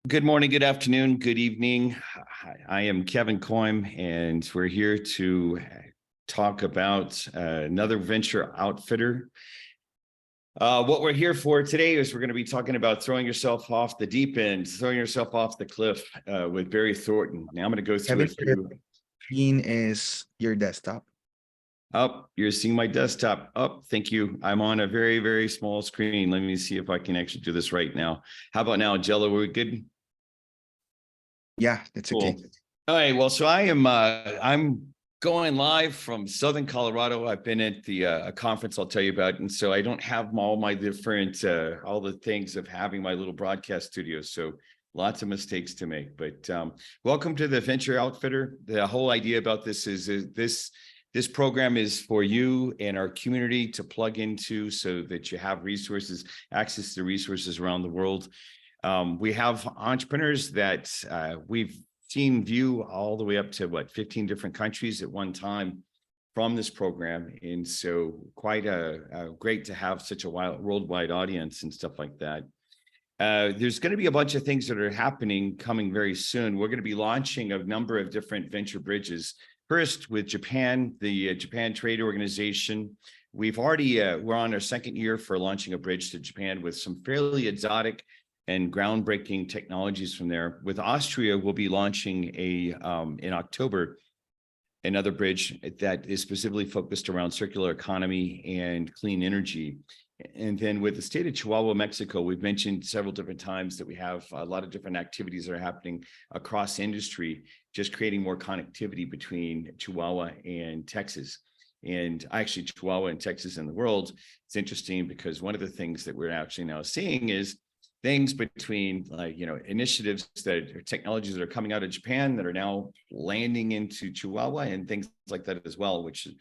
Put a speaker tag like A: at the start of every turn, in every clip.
A: Good morning, good afternoon, good evening. I am Kevin Koym, and we're here to talk about another venture outfitter. What we're here for today is we're going to be talking about throwing yourself off the deep end, throwing yourself off the cliff with Barry Thornton. Now I'm going to go through
B: Kevin,
A: a few.
B: screen is your desktop.
A: Oh, you're seeing my desktop. Oh, thank you. I'm on a very, very small screen. Let me see if I can actually do this right now. How about now, Jello? We're good?
B: Yeah, that's
A: Cool.
B: okay.
A: All right. Well, so I'm going live from Southern Colorado. I've been at the a conference I'll tell you about, and so I don't have all my different all the things of having my little broadcast studio. So lots of mistakes to make. But welcome to the Venture Outfitter. The whole idea about this is this program is for you and our community to plug into, so that you have resources, access to resources around the world. We have entrepreneurs that we've seen view all the way up to 15 different countries at one time from this program. And so quite great to have such a worldwide audience and stuff like that. There's going to be a bunch of things that are coming very soon. We're going to be launching a number of different venture bridges. First with Japan, the Japan Trade Organization. We've already, we're on our second year for launching a bridge to Japan with some fairly exotic and groundbreaking technologies from there. With Austria, we'll be launching in October, another bridge that is specifically focused around circular economy and clean energy. And then with the state of Chihuahua, Mexico, we've mentioned several different times that we have a lot of different activities that are happening across industry, just creating more connectivity between Chihuahua and Texas. And actually Chihuahua and Texas and the world. It's interesting because one of the things that we're actually now seeing is things between initiatives that are technologies that are coming out of Japan that are now landing into Chihuahua and things like that as well, which is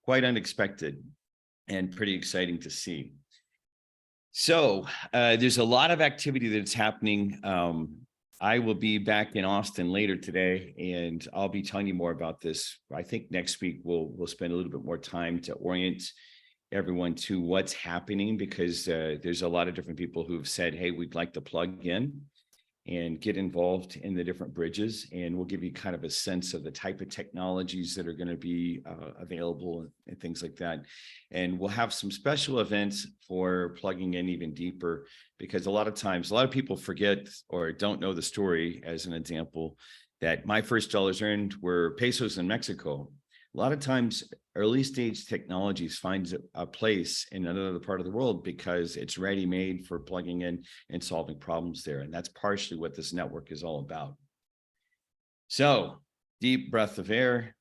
A: quite unexpected and pretty exciting to see. So there's a lot of activity that's happening. I will be back in Austin later today, and I'll be telling you more about this. I think next week we'll spend a little bit more time to orient everyone to what's happening, because there's a lot of different people who've said, hey, we'd like to plug in and get involved in the different bridges, and we'll give you kind of a sense of the type of technologies that are going to be available and things like that. And we'll have some special events for plugging in even deeper, because a lot of times, a lot of people forget or don't know the story, as an example, that my first dollars earned were pesos in Mexico. A lot of times, early stage technologies finds a place in another part of the world because it's ready made for plugging in and solving problems there. And that's partially what this network is all about. So, deep breath of air.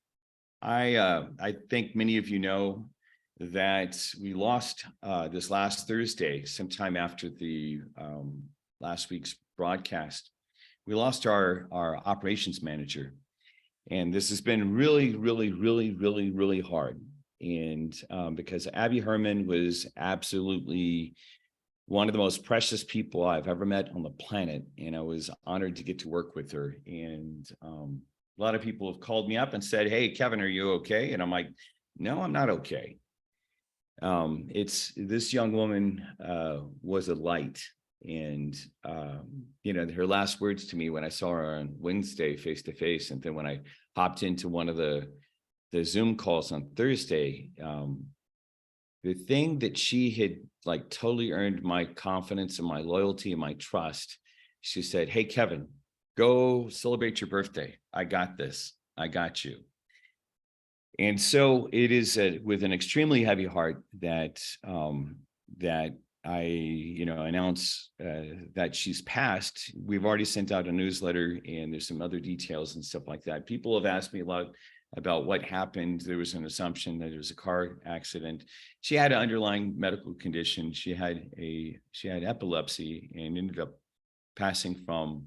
A: I think many of you know that we lost this last Thursday, sometime after the last week's broadcast. We lost our operations manager. And this has been really, really, really, really, really hard. And because Abby Herman was absolutely one of the most precious people I've ever met on the planet. And I was honored to get to work with her. And a lot of people have called me up and said, hey, Kevin, are you okay? And I'm like, no, I'm not okay. This young woman was a light. And, her last words to me when I saw her on Wednesday face to face, and then when I hopped into one of the Zoom calls on Thursday, the thing that she had totally earned my confidence and my loyalty and my trust, she said, hey, Kevin, go celebrate your birthday. I got this. I got you. And so it is with an extremely heavy heart that I, announce that she's passed. We've already sent out a newsletter, and there's some other details and stuff like that. People have asked me a lot about what happened. There was an assumption that it was a car accident. She had an underlying medical condition. She had epilepsy and ended up passing from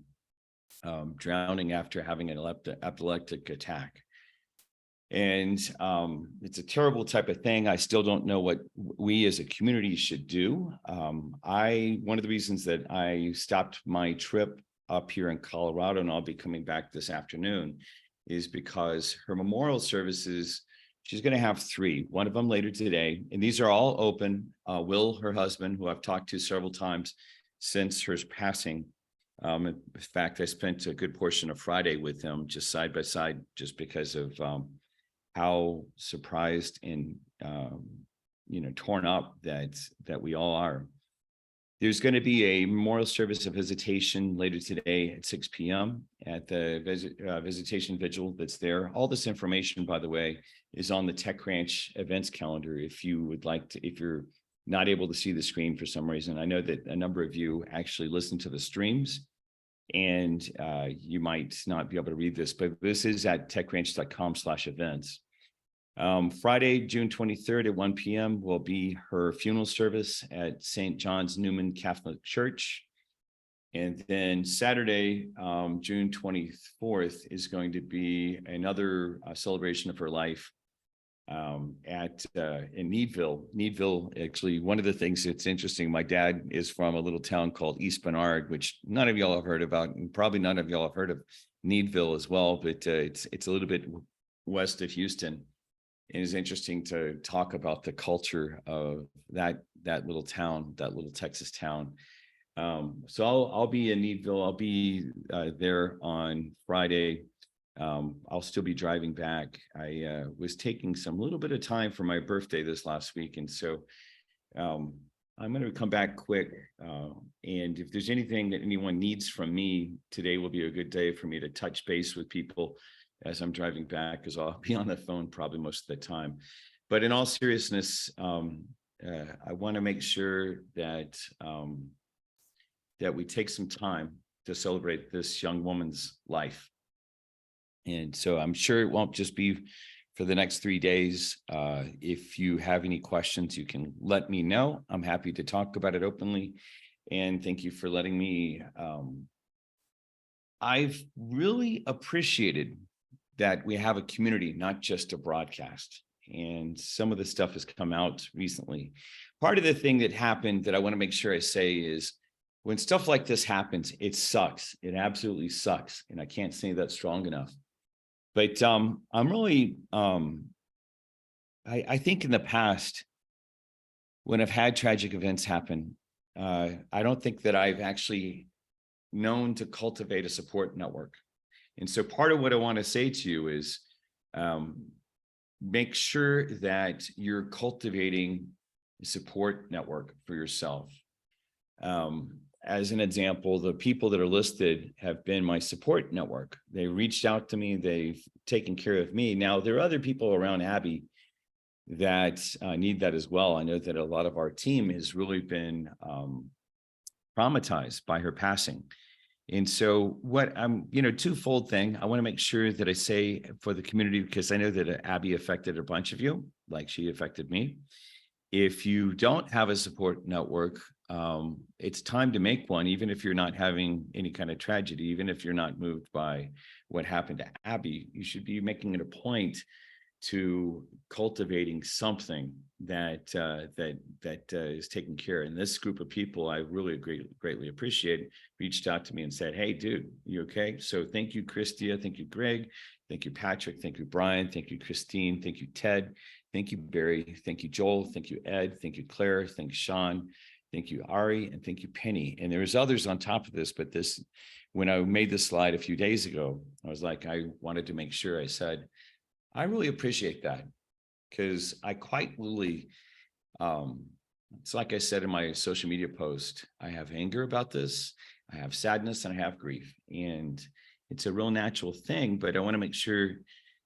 A: drowning after having an epileptic attack. And it's a terrible type of thing. I still don't know what we as a community should do. One of the reasons that I stopped my trip up here in Colorado, and I'll be coming back this afternoon, is because her memorial services, she's going to have 3, one of them later today. And these are all open. Will, her husband, who I've talked to several times since her passing, In fact, I spent a good portion of Friday with him, just side by side, just because of how surprised and torn up that we all are. There's going to be a memorial service of visitation later today at 6 p.m. at the visitation vigil that's there. All this information, by the way, is on the Tech Ranch events calendar. If you would like to, if you're not able to see the screen for some reason, I know that a number of you actually listen to the streams, and you might not be able to read this, but this is at techranch.com/events. Friday, June 23rd at 1 p.m. will be her funeral service at St. John's Newman Catholic Church. And then Saturday, June 24th is going to be another celebration of her life in Needville. Needville, actually, one of the things that's interesting, my dad is from a little town called East Bernard, which none of y'all have heard about, and probably none of y'all have heard of Needville as well, but it's a little bit west of Houston. It is interesting to talk about the culture of that little town, that little Texas town. So I'll be in Needville. I'll be there on Friday. I'll still be driving back. I was taking some little bit of time for my birthday this last week, and so I'm going to come back quick. And if there's anything that anyone needs from me, today will be a good day for me to touch base with people as I'm driving back, because I'll be on the phone probably most of the time. But in all seriousness, I want to make sure that that we take some time to celebrate this young woman's life. And so I'm sure it won't just be for the next 3 days. If you have any questions, you can let me know. I'm happy to talk about it openly. And thank you for letting me. I've really appreciated that we have a community, not just a broadcast. And some of the stuff has come out recently. Part of the thing that happened that I want to make sure I say is, when stuff like this happens, it sucks. It absolutely sucks. And I can't say that strong enough. But I'm really, I think in the past, when I've had tragic events happen, I don't think that I've actually known to cultivate a support network. And so part of what I want to say to you is make sure that you're cultivating a support network for yourself. As an example, the people that are listed have been my support network. They reached out to me. They've taken care of me. Now, there are other people around Abby that need that as well. I know that a lot of our team has really been traumatized by her passing. And so what I'm, twofold thing, I want to make sure that I say for the community, because I know that Abby affected a bunch of you, like she affected me. If you don't have a support network, it's time to make one, even if you're not having any kind of tragedy, even if you're not moved by what happened to Abby. You should be making it a point to cultivating something that is taken care of. And this group of people, I really greatly appreciate, reached out to me and said, "Hey, dude, you okay?" So thank you, Christia. Thank you, Greg. Thank you, Patrick. Thank you, Brian. Thank you, Christine. Thank you, Ted. Thank you, Barry. Thank you, Joel. Thank you, Ed. Thank you, Claire. Thank you, Sean. Thank you, Ari. And thank you, Penny. And there's others on top of this, but this, when I made this slide a few days ago, I was like, I wanted to make sure I said, I really appreciate that, because I quite really, it's like I said in my social media post, I have anger about this, I have sadness, and I have grief. And it's a real natural thing, but I want to make sure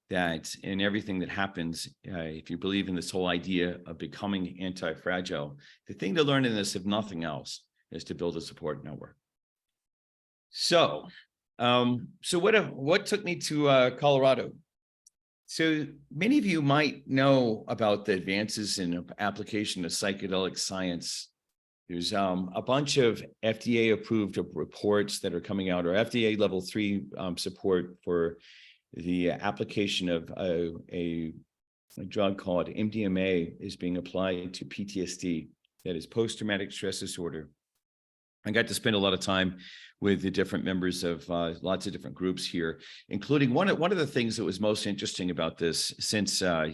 A: that in everything that happens, if you believe in this whole idea of becoming anti-fragile, the thing to learn in this, if nothing else, is to build a support network. So what took me to Colorado? So many of you might know about the advances in application of psychedelic science. There's a bunch of FDA-approved reports that are coming out, or FDA level 3 support for the application of a drug called MDMA is being applied to PTSD, that is post-traumatic stress disorder. I got to spend a lot of time with the different members of lots of different groups here, including one of the things that was most interesting about this, since I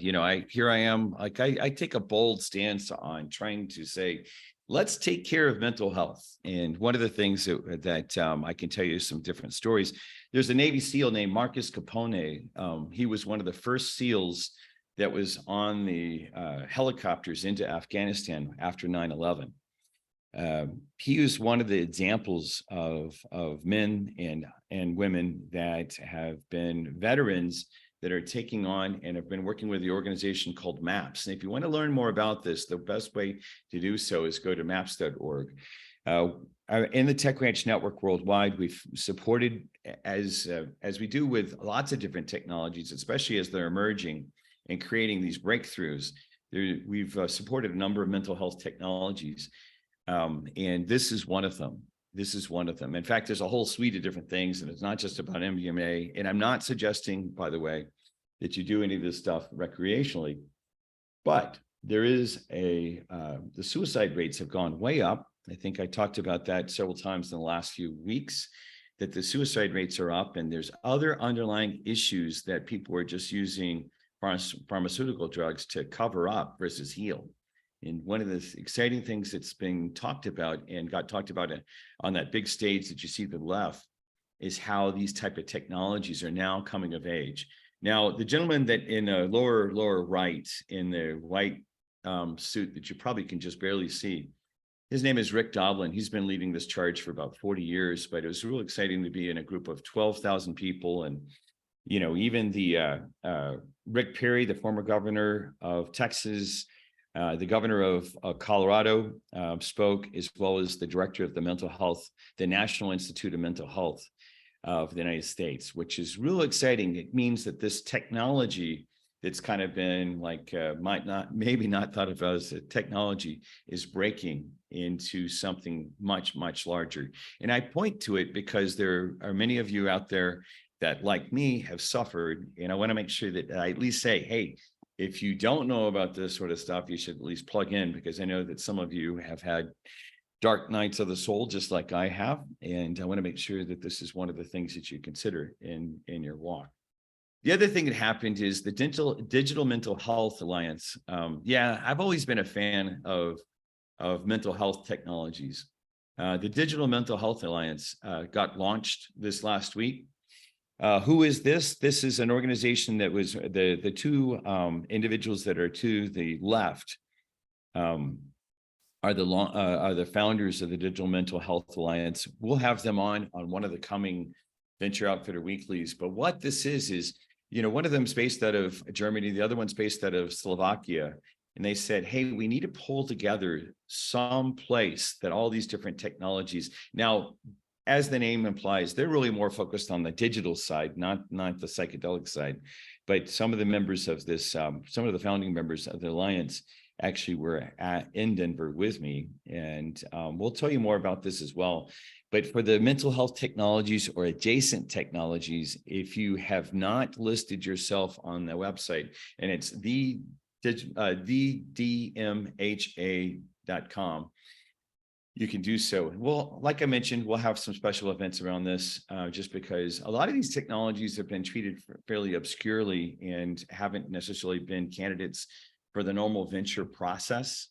A: take a bold stance on trying to say let's take care of mental health. And one of the things that I can tell you some different stories. There's a Navy SEAL named Marcus Capone. He was one of the first SEALs that was on the helicopters into Afghanistan after 9/11. He was one of the examples of men and women that have been veterans that are taking on and have been working with the organization called MAPS. And if you want to learn more about this, the best way to do so is go to maps.org. In the Tech Ranch Network worldwide, we've supported, as we do with lots of different technologies, especially as they're emerging and creating these breakthroughs. We've supported a number of mental health technologies. And this is one of them. This is one of them. In fact, there's a whole suite of different things, and it's not just about MDMA. And I'm not suggesting, by the way, that you do any of this stuff recreationally, but there is the suicide rates have gone way up. I think I talked about that several times in the last few weeks, that the suicide rates are up, and there's other underlying issues that people are just using pharmaceutical drugs to cover up versus heal. And one of the exciting things that's being talked about and got talked about on that big stage that you see to the left is how these type of technologies are now coming of age. Now, the gentleman that in the lower right, in the white suit that you probably can just barely see, his name is Rick Doblin. He's been leading this charge for about 40 years, but it was real exciting to be in a group of 12,000 people. And, you know, even the Rick Perry, the former governor of Texas, the governor of Colorado spoke, as well as the director of the mental health, the National Institute of Mental Health of the United States, which is real exciting. It means that this technology that's kind of been like, maybe not thought of as a technology, is breaking into something much, much larger. And I point to it because there are many of you out there that, like me, have suffered. And I want to make sure that I at least say, hey, if you don't know about this sort of stuff, you should at least plug in, because I know that some of you have had dark nights of the soul, just like I have. And I want to make sure that this is one of the things that you consider in your walk. The other thing that happened is the Digital Mental Health Alliance. Yeah, I've always been a fan of mental health technologies. The Digital Mental Health Alliance got launched this last week. Who is this? This is an organization that was the two individuals that are to the left are the founders of the Digital Mental Health Alliance. We'll have them on one of the coming Venture Outfitter Weeklies. But what this is, you know, one of them is based out of Germany, the other one's based out of Slovakia. And they said, hey, we need to pull together some place that all these different technologies. Now, as the name implies, they're really more focused on the digital side, not the psychedelic side. But some of the members of this, some of the founding members of the Alliance actually were in Denver with me. And we'll tell you more about this as well. But for the mental health technologies or adjacent technologies, if you have not listed yourself on the website, and it's thedmha.com, you can do so. Well, like I mentioned, we'll have some special events around this just because a lot of these technologies have been treated fairly obscurely and haven't necessarily been candidates for the normal venture process.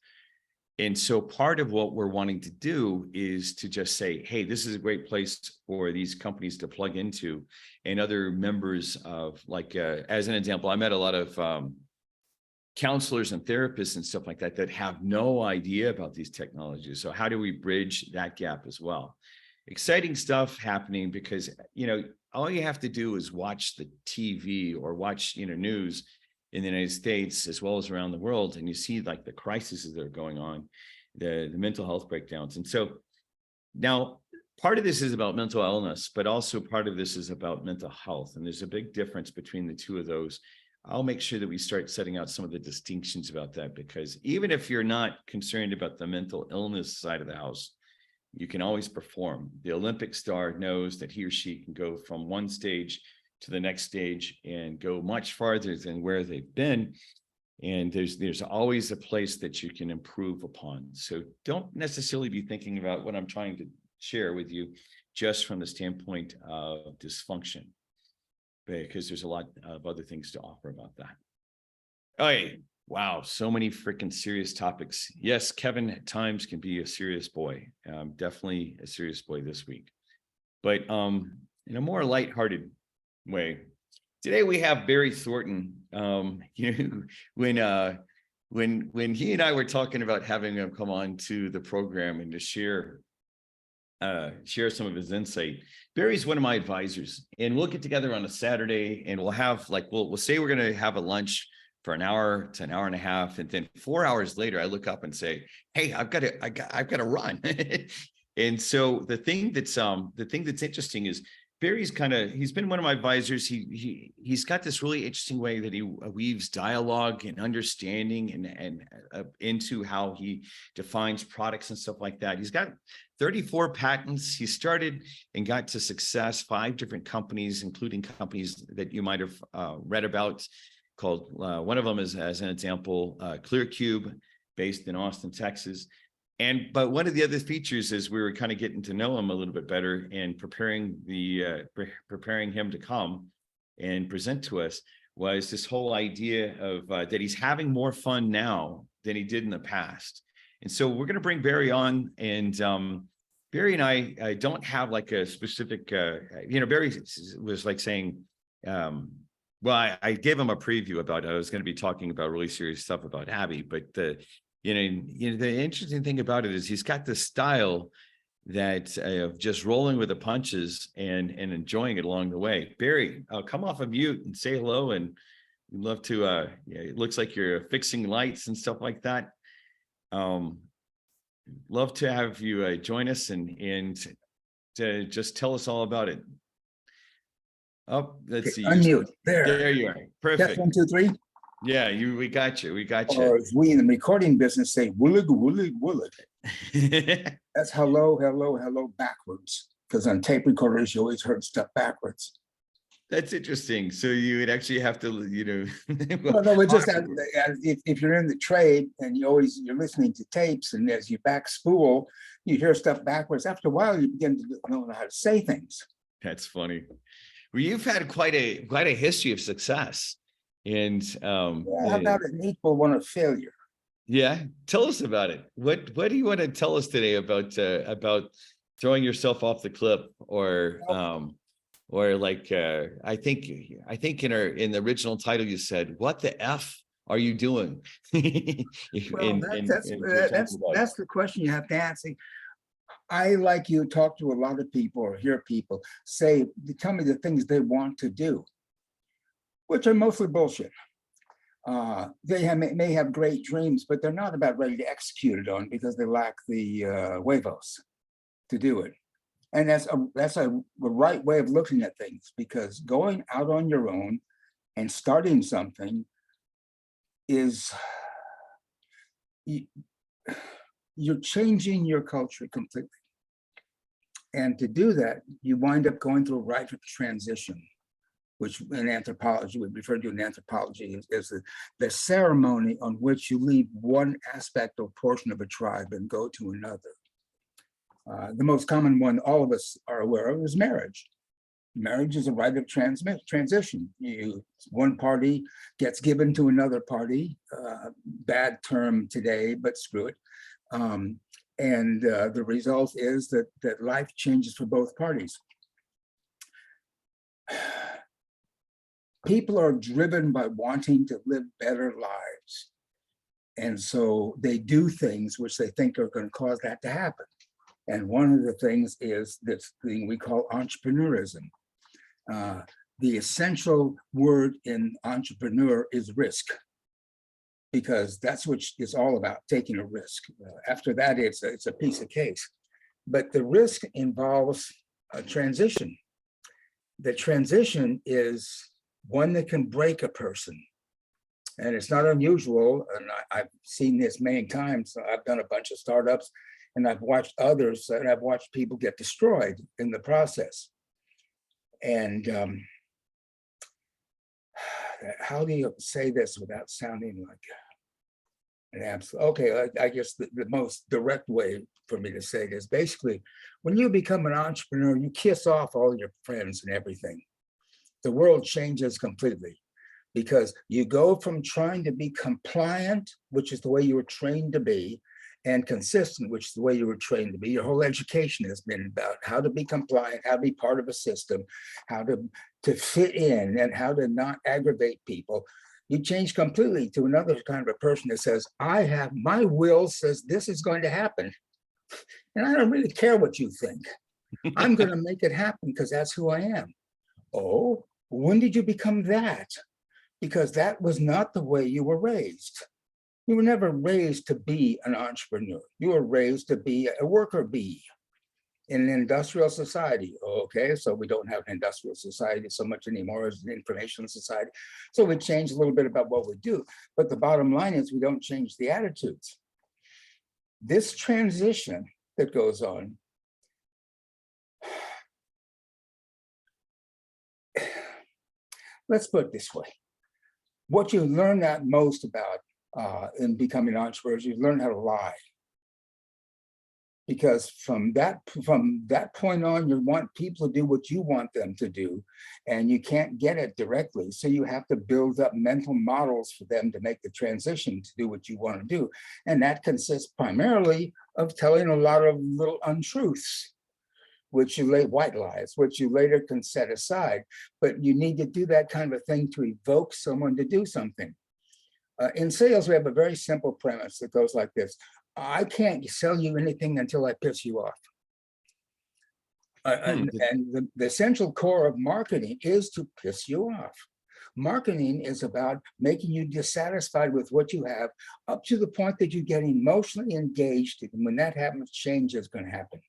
A: And so part of what we're wanting to do is to just say, hey, this is a great place for these companies to plug into, and other members of, like, as an example, I met a lot of counselors and therapists and stuff like that have no idea about these technologies. So how do we bridge that gap as well? Exciting stuff happening, because, you know, all you have to do is watch the TV or watch, you know, news in the United States as well as around the world, and you see like the crises that are going on, the mental health breakdowns. And so now part of this is about mental illness, but also part of this is about mental health. And there's a big difference between the two of those. I'll make sure that we start setting out some of the distinctions about that, because even if you're not concerned about the mental illness side of the house, you can always perform. The Olympic star knows that he or she can go from one stage to the next stage and go much farther than where they've been. And there's always a place that you can improve upon. So don't necessarily be thinking about what I'm trying to share with you just from the standpoint of dysfunction, because there's a lot of other things to offer about that. Okay, Wow, so many freaking serious topics. Yes, Kevin at times can be a serious boy. Definitely a serious boy this week. But in a more lighthearted way, today we have Barry Thornton. When he and I were talking about having him come on to the program and to share some of his insight. Barry's one of my advisors, and we'll get together on a Saturday and we'll have we'll say we're going to have a lunch for an hour to an hour and a half, and then 4 hours later I look up and say, hey, I've got to run. And so the thing that's interesting is Barry's he's been one of my advisors. He's got this really interesting way that he weaves dialogue and understanding and into how he defines products and stuff like that. He's got 34 patents. He started and got to success 5 different companies, including companies that you might have read about. Called one of them is, as an example, ClearCube, based in Austin, Texas. But one of the other features is we were kind of getting to know him a little bit better and preparing him to come and present to us was this whole idea of that he's having more fun now than he did in the past. And so we're going to bring Barry on, and Barry and I don't have like a specific, Barry was like saying, well, I gave him a preview about I was going to be talking about really serious stuff about Abby, but the interesting thing about it is he's got this style that of just rolling with the punches and enjoying it along the way. Barry, come off of mute and say hello, and we'd love to. It looks like you're fixing lights and stuff like that. Love to have you join us and to just tell us all about it. Oh, let's see.
C: Unmute.
A: There you are. Perfect.
C: Test 1, 2, 3.
A: Yeah, we got you.
C: Or as we in the recording business say, woolig, woolig, woolig. That's hello, hello, hello backwards. Because on tape recorders, you always heard stuff backwards.
A: That's interesting. So you would actually have to,
C: No, it's just that if you're in the trade and you're listening to tapes, and as you back spool, you hear stuff backwards. After a while, you begin to know how to say things.
A: That's funny. Well, you've had quite a history of success. And
C: how about an equal one of failure?
A: Yeah, tell us about it. What do you want to tell us today about throwing yourself off the cliff, or like I think in the original title you said, "What the F are you doing?"
C: Well, that's the question you have to answer. I, like you, talk to a lot of people or hear people say, tell me the things they want to do, which are mostly bullshit. They may have great dreams, but they're not about ready to execute it on because they lack the huevos to do it. And that's the right way of looking at things, because going out on your own and starting something is, you're changing your culture completely. And to do that, you wind up going through a rite of transition, which in anthropology, we refer to in anthropology as the ceremony on which you leave one aspect or portion of a tribe and go to another. The most common one all of us are aware of is marriage. Marriage is a rite of transition. One party gets given to another party, bad term today, but screw it. And the result is that life changes for both parties. People are driven by wanting to live better lives. And so they do things which they think are going to cause that to happen. And one of the things is this thing we call entrepreneurism. The essential word in entrepreneur is risk, because that's what it's all about, taking a risk. After that, it's a piece of cake. But the risk involves a transition. The transition is one that can break a person. And it's not unusual, and I've seen this many times. I've done a bunch of startups, and I've watched others, and I've watched people get destroyed in the process. And how do you say this without sounding like an absolute? Okay, I guess the most direct way for me to say it is basically, when you become an entrepreneur, you kiss off all your friends and everything. The world changes completely. because you go from trying to be compliant, which is the way you were trained to be, and consistent, which is the way you were trained to be. Your whole education has been about how to be compliant, how to be part of a system, how to fit in, and how to not aggravate people. You change completely to another kind of a person that says, my will says this is going to happen. And I don't really care what you think. I'm going to make it happen because that's who I am. Oh, when did you become that? Because that was not the way you were raised. You were never raised to be an entrepreneur. You were raised to be a worker bee in an industrial society. Okay, so we don't have an industrial society so much anymore as an information society. So we change a little bit about what we do. But the bottom line is we don't change the attitudes. This transition that goes on, let's put it this way. What you learn that most about in becoming an entrepreneur, you learn how to lie. Because from that point on, you want people to do what you want them to do, and you can't get it directly. So you have to build up mental models for them to make the transition to do what you want to do. And that consists primarily of telling a lot of little untruths, which white lies, which you later can set aside. But you need to do that kind of a thing to evoke someone to do something. In sales, we have a very simple premise that goes like this. I can't sell you anything until I piss you off. And the essential core of marketing is to piss you off. Marketing is about making you dissatisfied with what you have up to the point that you get emotionally engaged. And when that happens, change is going to happen.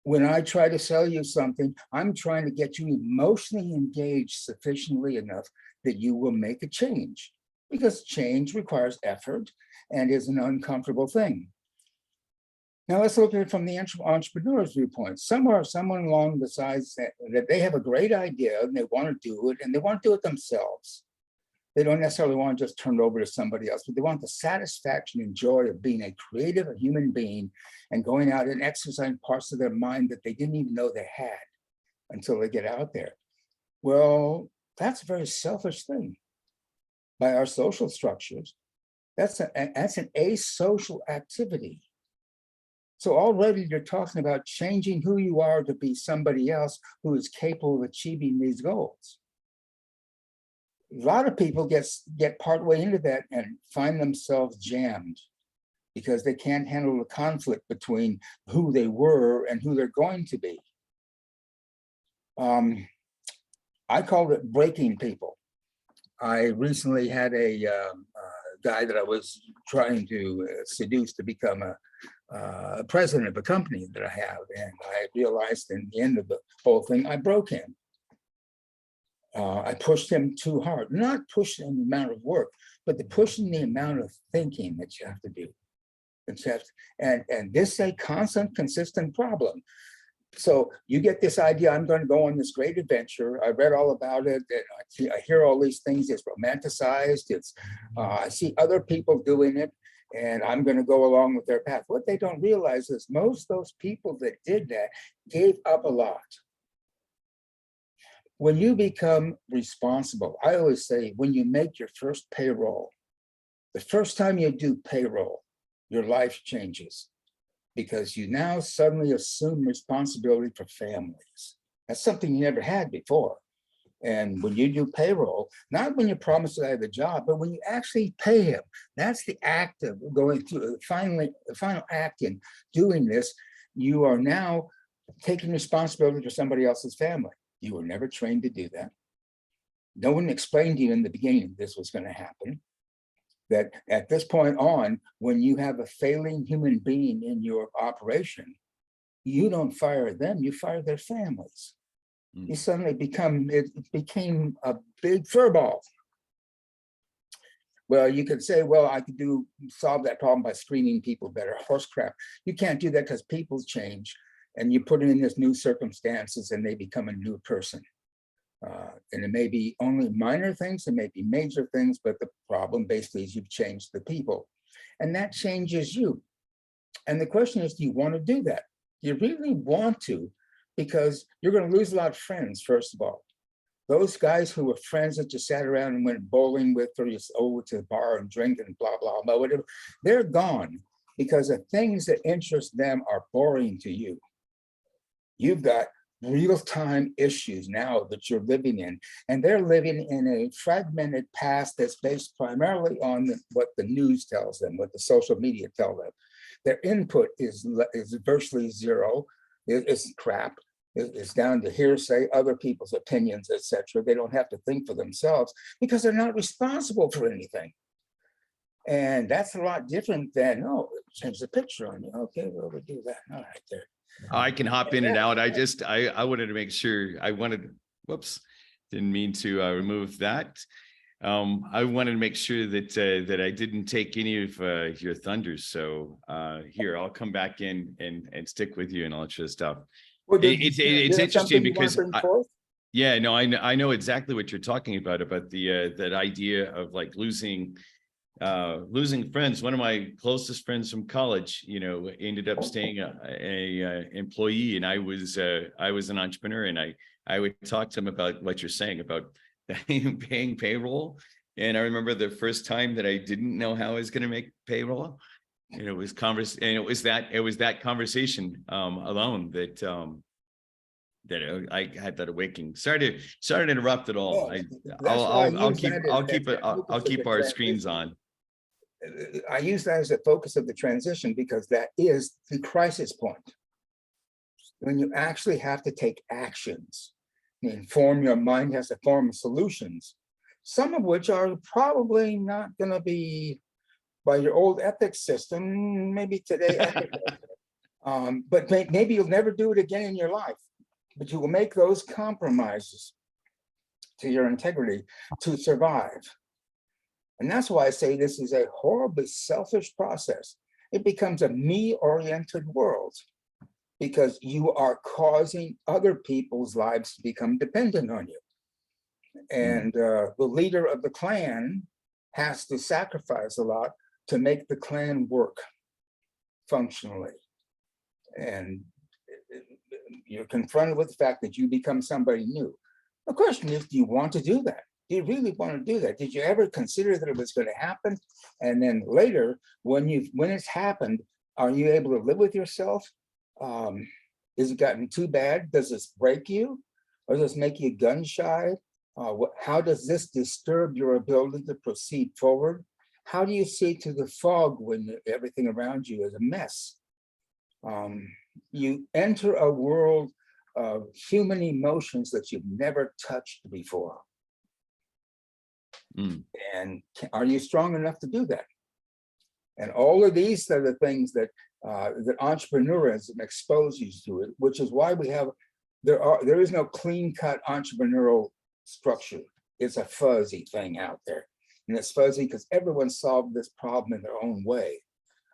C: When I try to sell you something, I'm trying to get you emotionally engaged sufficiently enough that you will make a change, because change requires effort and is an uncomfortable thing. Now let's look at it from the entrepreneur's viewpoint. Someone along the sides that they have a great idea and they want to do it, and they want to do it themselves. They don't necessarily want to just turn it over to somebody else, but they want the satisfaction and joy of being a creative human being and going out and exercising parts of their mind that they didn't even know they had until they get out there. Well, that's a very selfish thing. By our social structures, that's an asocial activity. So already you're talking about changing who you are to be somebody else who is capable of achieving these goals. A lot of people get partway into that and find themselves jammed because they can't handle the conflict between who they were and who they're going to be. I called it breaking people. I recently had a guy that I was trying to seduce to become a president of a company that I have. And I realized in the end of the whole thing, I broke him. I pushed him too hard, not pushing the amount of work, but pushing the amount of thinking that you have to do. And this is a constant, consistent problem. So you get this idea, I'm going to go on this great adventure. I read all about it, and I hear all these things. It's romanticized. I see other people doing it, and I'm going to go along with their path. What they don't realize is most of those people that did that gave up a lot. When you become responsible, I always say, when you make your first payroll, the first time you do payroll, your life changes, because you now suddenly assume responsibility for families. That's something you never had before. And when you do payroll, not when you promise to have a job, but when you actually pay him, that's the act of going through, the final act in doing this. You are now taking responsibility for somebody else's family. You were never trained to do that. No one explained to you in the beginning this was going to happen. That at this point on, when you have a failing human being in your operation, you don't fire them, you fire their families. You suddenly became a big furball. Well, you could say, well, I could solve that problem by screening people better. Horse crap. You can't do that because people change, and you put them in this new circumstances and they become a new person. And it may be only minor things, it may be major things, but the problem basically is you've changed the people, and that changes you. And the question is, do you want to do that? Do you really want to? Because you're going to lose a lot of friends, first of all. those guys who were friends that you sat around and went bowling with, or you over to the bar and drink and blah, blah, blah, whatever, they're gone because the things that interest them are boring to you. You've got real-time issues now that you're living in, and they're living in a fragmented past that's based primarily on what the news tells them, what the social media tell them. Their input is virtually zero. It's crap. It's down to hearsay, other people's opinions, etc. They don't have to think for themselves because they're not responsible for anything. And that's a lot different than, oh, change the picture on you. Okay, well, we'll do that. All right, there.
A: I can hop in and out. I wanted to make sure whoops, didn't mean to remove that. I wanted to make sure that I didn't take any of your thunders. So here, I'll come back in and stick with you and all that stuff.
C: Well,
A: It's interesting because
C: yeah,
A: no, I know exactly what you're talking about the that idea of like losing friends. One of my closest friends from college, ended up staying a employee, and I was an entrepreneur, and I would talk to him about what you're saying about paying payroll. And I remember the first time that I didn't know how I was going to make payroll, and it was that conversation alone that I had that awakening. Sorry to interrupt at all. I'll keep our screens on.
C: I use that as a focus of the transition because that is the crisis point. When you actually have to take actions, your mind has to form solutions, some of which are probably not going to be by your old ethics system, maybe today, but maybe you'll never do it again in your life, but you will make those compromises to your integrity to survive. And that's why I say this is a horribly selfish process. It becomes a me-oriented world because you are causing other people's lives to become dependent on you. And the leader of the clan has to sacrifice a lot to make the clan work functionally. And you're confronted with the fact that you become somebody new. The question is, do you want to do that? Do you really want to do that? Did you ever consider that it was going to happen? And then later, when it's happened, are you able to live with yourself? Has it gotten too bad? Does this break you? Or does this make you gun shy? How does this disturb your ability to proceed forward? How do you see through the fog when everything around you is a mess? You enter a world of human emotions that you've never touched before. And are you strong enough to do that? And all of these are the things that that entrepreneurism exposes you to it, which is why there is no clean-cut entrepreneurial structure. It's a fuzzy thing out there. And it's fuzzy because everyone solved this problem in their own way.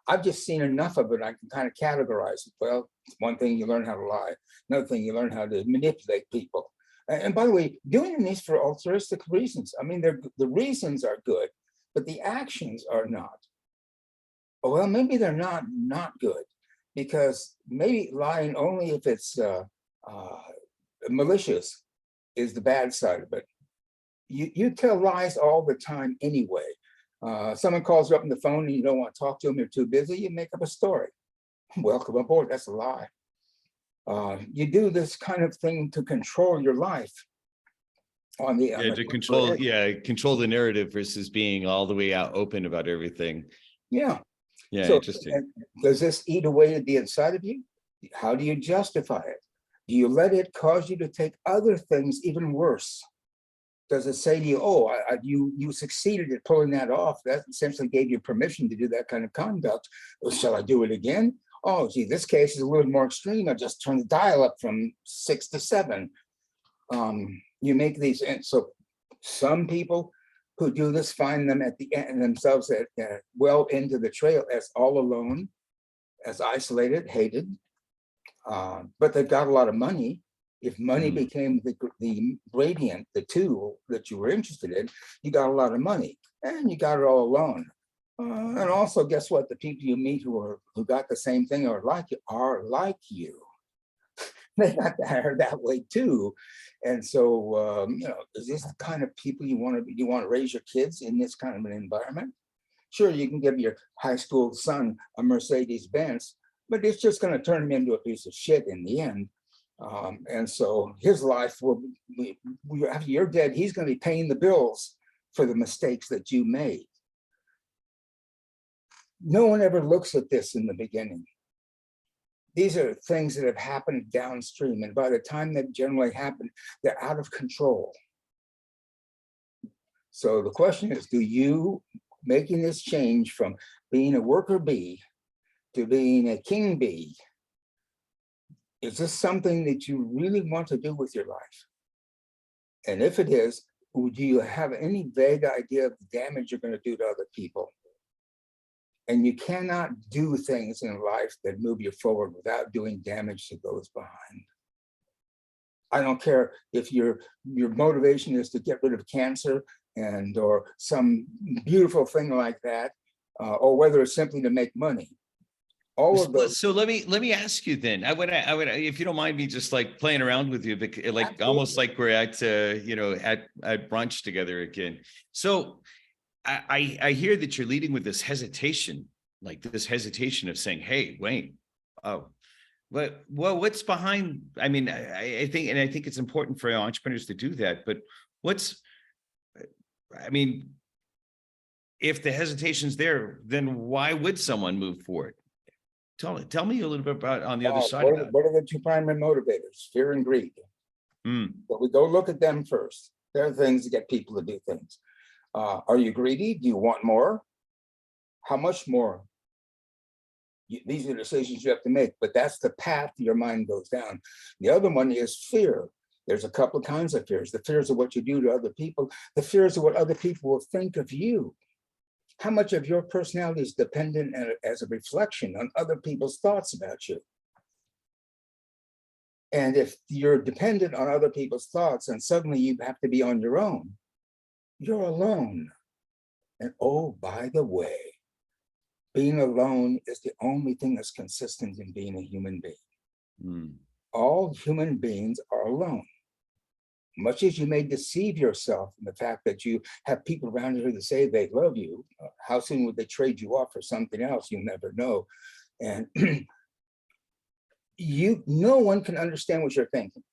C: I've just seen enough of it. I can kind of categorize it. Well, one thing you learn how to lie. Another thing you learn how to manipulate people. And by the way, doing these for altruistic reasons. I mean, the reasons are good, but the actions are not. Well, maybe they're not good, because maybe lying only if it's malicious is the bad side of it. You tell lies all the time anyway. Someone calls you up on the phone and you don't want to talk to them, you're too busy, you make up a story. Welcome aboard, that's a lie. You do this kind of thing to control your life.
A: Control the narrative versus being all the way out open about everything.
C: Yeah.
A: So, interesting.
C: Does this eat away at the inside of you? How do you justify it? Do you let it cause you to take other things even worse? Does it say to you, oh, you succeeded at pulling that off? That essentially gave you permission to do that kind of conduct. Well, shall I do it again? Oh, gee, this case is a little more extreme. I just turned the dial up from 6 to 7. You make these, and so some people who do this find them at the end themselves well into the trail as all alone, as isolated, hated, but they've got a lot of money. If money became the gradient, the tool that you were interested in, you got a lot of money, and you got it all alone. And also, guess what? The people you meet who got the same thing are like you. they got to hire that way too. And so, is this the kind of people you want to raise your kids in this kind of an environment? Sure, you can give your high school son a Mercedes Benz, but it's just going to turn him into a piece of shit in the end. And so his life will be, after you're dead, he's going to be paying the bills for the mistakes that you made. No one ever looks at this in the beginning. These are things that have happened downstream, and by the time they've generally happened, they're out of control. So the question is, do you, making this change from being a worker bee to being a king bee, is this something that you really want to do with your life? And if it is, do you have any vague idea of the damage you're going to do to other people? And you cannot do things in life that move you forward without doing damage to those behind. I don't care if your motivation is to get rid of cancer and or some beautiful thing like that, or whether it's simply to make money. All of those.
A: So let me ask you then. I would, if you don't mind me just like playing around with you, like
C: Absolutely.
A: almost like we're at at brunch together again. So I hear that you're leading with this hesitation, of saying, "Hey, Wayne, what's behind?" I mean, I think it's important for entrepreneurs to do that. But if the hesitation's there, then why would someone move forward? Tell me a little bit about on the other side of that.
C: What are the two primary motivators? Fear and greed. But we go look at them first. There are things that get people to do things. Are you greedy? Do you want more? How much more? These are decisions you have to make, but that's the path your mind goes down. The other one is fear. There's a couple of kinds of fears. The fears of what you do to other people, the fears of what other people will think of you. How much of your personality is dependent as a reflection on other people's thoughts about you? And if you're dependent on other people's thoughts and suddenly you have to be on your own, you're alone. And oh, by the way, being alone is the only thing that's consistent in being a human being. All human beings are alone. Much as you may deceive yourself in the fact that you have people around you that say they love you, how soon would they trade you off for something else? You never know. And no one can understand what you're thinking.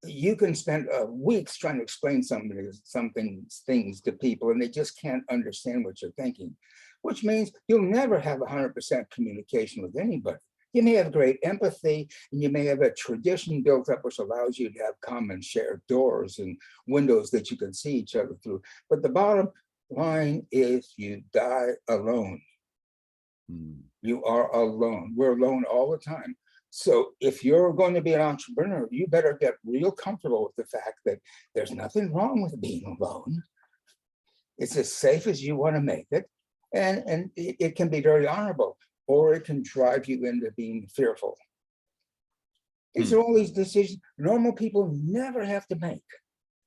C: You can spend weeks trying to explain things to people, and they just can't understand what you're thinking, which means you'll never have 100% communication with anybody. You may have great empathy, and you may have a tradition built up which allows you to have common shared doors and windows that you can see each other through. But the bottom line is you die alone. You are alone. We're alone all the time. So if you're going to be an entrepreneur, you better get real comfortable with the fact that there's nothing wrong with being alone. It's as safe as you want to make it. And it can be very honorable, or it can drive you into being fearful. These are all these decisions normal people never have to make,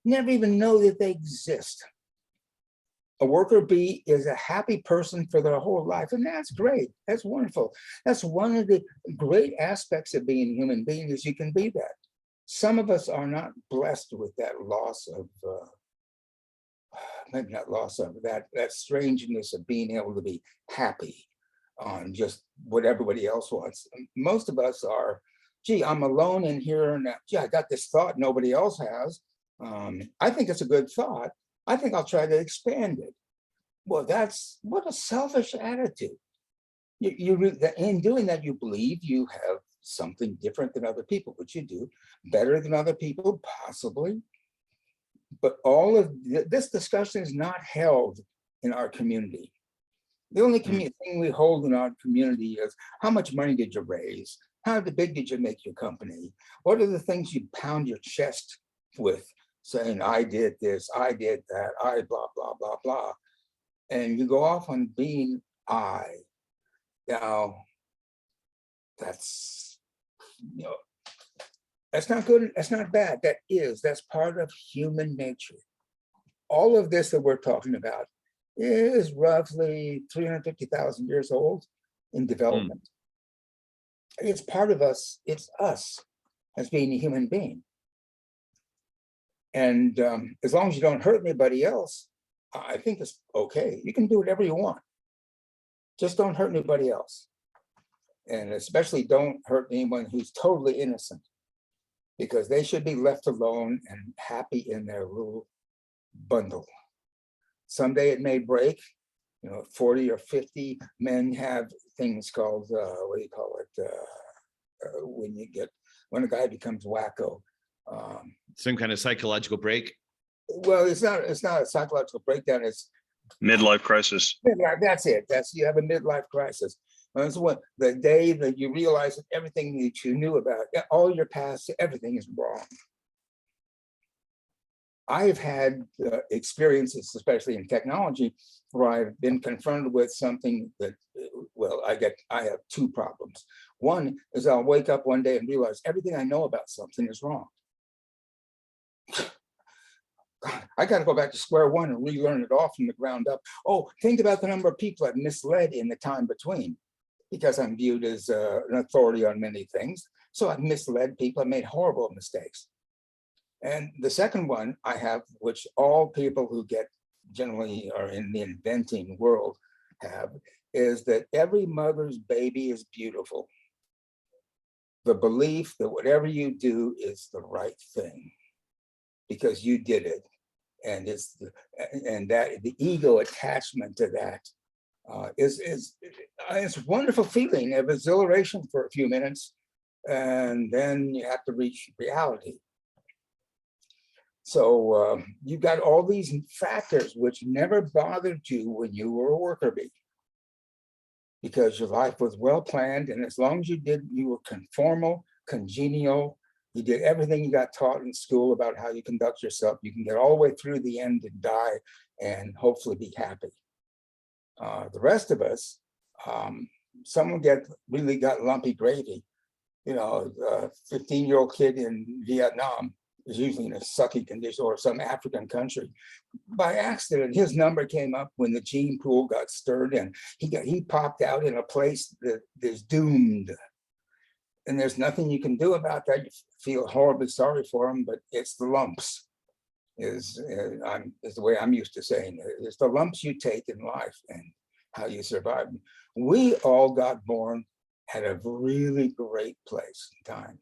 C: never even know that they exist. A worker bee is a happy person for their whole life, and that's great. That's wonderful. That's one of the great aspects of being a human being, is you can be that. Some of us are not blessed with that loss of, maybe not loss of, that strangeness of being able to be happy on just what everybody else wants. Most of us are, gee, I'm alone in here, and gee, I got this thought nobody else has. I think it's a good thought. I think I'll try to expand it. Well, what a selfish attitude. In doing that, you believe you have something different than other people, which you do, better than other people, possibly. But all of this discussion is not held in our community. The only thing we hold in our community is, how much money did you raise? How big did you make your company? What are the things you pound your chest with, saying, I did this, I did that, I blah, blah, blah, blah. And you go off on being I. Now, that's not good, that's not bad, that's part of human nature. All of this that we're talking about is roughly 350,000 years old in development. It's part of us. It's us as being a human being. And as long as you don't hurt anybody else, I think it's okay. You can do whatever you want. Just don't hurt anybody else. And especially don't hurt anyone who's totally innocent, because they should be left alone and happy in their little bundle. Someday it may break. 40 or 50 men have things called, what do you call it? When a guy becomes wacko.
A: Some kind of psychological break.
C: Well, it's not a psychological breakdown. It's
D: Midlife crisis.
C: that's it. You have a midlife crisis. That's what the day that you realize that everything that you knew about, all your past, everything is wrong. I've had experiences, especially in technology, where I've been confronted with something that, well, I have two problems. One is I'll wake up one day and realize everything I know about something is wrong. I got to go back to square one and relearn it all from the ground up. Oh, think about the number of people I've misled in the time between, because I'm viewed as an authority on many things. So I've misled people. I made horrible mistakes. And the second one I have, which all people who generally are in the inventing world have, is that every mother's baby is beautiful. The belief that whatever you do is the right thing because you did it. And that the ego attachment to that it's a wonderful feeling of exhilaration for a few minutes, and then you have to reach reality. So you've got all these factors which never bothered you when you were a worker bee, because your life was well planned, and as long as you were conformal, congenial, you did everything you got taught in school about how you conduct yourself, you can get all the way through the end and die and hopefully be happy. The rest of us, someone really got lumpy gravy. A 15-year-old kid in Vietnam is usually in a sucky condition, or some African country. By accident, his number came up when the gene pool got stirred, and he popped out in a place that is doomed. And there's nothing you can do about that. You feel horribly sorry for him, but it's the lumps. Is the way I'm used to saying it. It's the lumps you take in life and how you survive. We all got born at a really great place in time.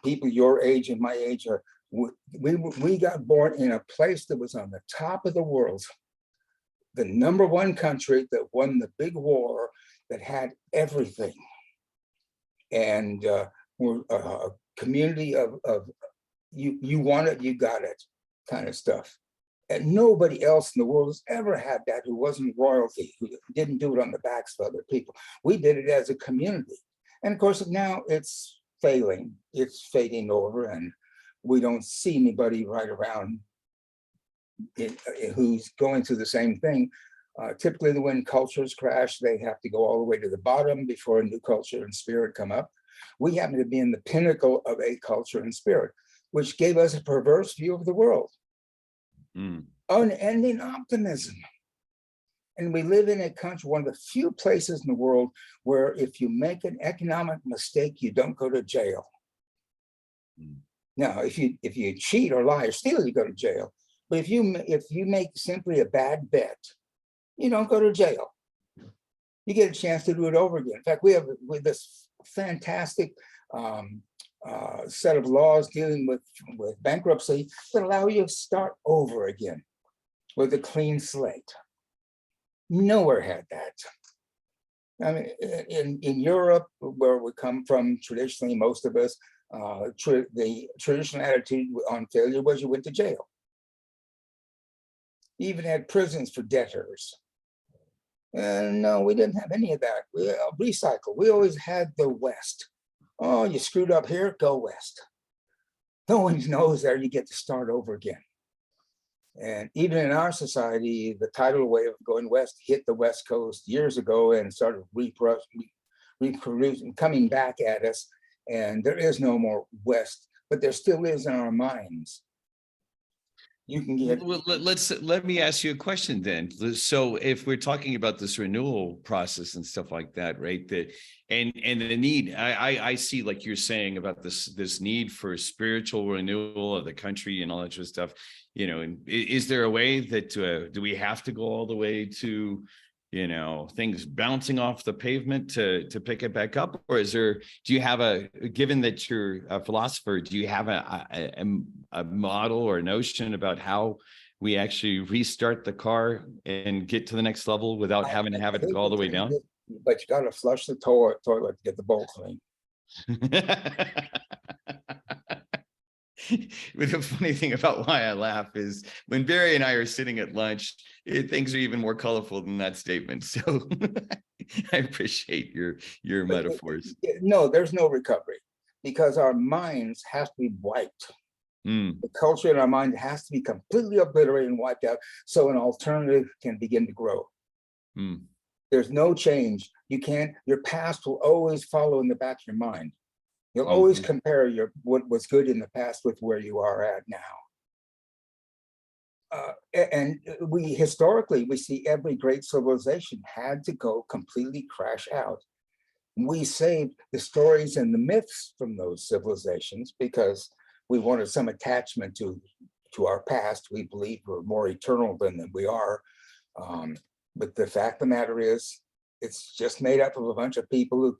C: People your age and my age we got born in a place that was on the top of the world, the #1 country that won the big war, that had everything, and we're a community of you want it, you got it kind of stuff. And nobody else in the world has ever had that who wasn't royalty, who didn't do it on the backs of other people. We did it as a community. And of course, now it's failing, it's fading over, and we don't see anybody right around who's going through the same thing. Typically, when cultures crash, they have to go all the way to the bottom before a new culture and spirit come up. We happen to be in the pinnacle of a culture and spirit, which gave us a perverse view of the world. Unending optimism. And we live in a country, one of the few places in the world where if you make an economic mistake, you don't go to jail. Now, if you cheat or lie or steal, you go to jail. But if you make simply a bad bet, you don't go to jail. You get a chance to do it over again. In fact, we have this fantastic set of laws dealing with bankruptcy that allow you to start over again with a clean slate. Nowhere had that. I mean, in Europe, where we come from, traditionally, most of us, the traditional attitude on failure was you went to jail. You even had prisons for debtors. And no, we didn't have any of that. We recycle. We always had the West. Oh, you screwed up here, go West. No one knows there, you get to start over again. And even in our society, the tidal wave of going West hit the West Coast years ago and started reproducing, coming back at us. And there is no more West, but there still is in our minds. You can get,
A: Let me ask you a question then. So if we're talking about this renewal process and stuff like that, right? And the need, I see, like you're saying about this need for spiritual renewal of the country and all that sort of stuff. You know, and is there a way that do we have to go all the way to, you know, things bouncing off the pavement to pick it back up? Or do you have given that you're a philosopher, do you have a model or a notion about how we actually restart the car and get to the next level without having to have it go all the way down?
C: but you gotta flush the toilet to get the bowl clean.
A: But the funny thing about why I laugh is when Barry and I are sitting at lunch, things are even more colorful than that statement. So I appreciate your metaphors.
C: No, there's no recovery because our minds have to be wiped. The culture in our mind has to be completely obliterated and wiped out so an alternative can begin to grow. There's no change. You can't, your past will always follow in the back of your mind. You'll always compare what was good in the past with where you are at now. And historically, we see every great civilization had to go completely crash out. We saved the stories and the myths from those civilizations because we wanted some attachment to our past. We believe we're more eternal than we are. But the fact of the matter is, it's just made up of a bunch of people who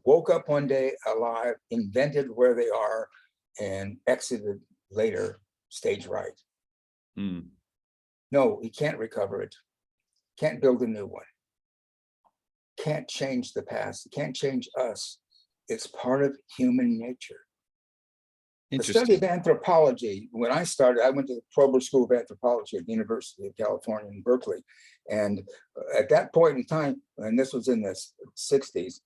C: woke up one day alive, invented where they are, and exited later stage right. No, you can't recover it. Can't build a new one. Can't change the past. Can't change us. It's part of human nature. The study of anthropology, when I started, I went to the Prober School of Anthropology at the University of California in Berkeley. And at that point in time, and this was in the 60s,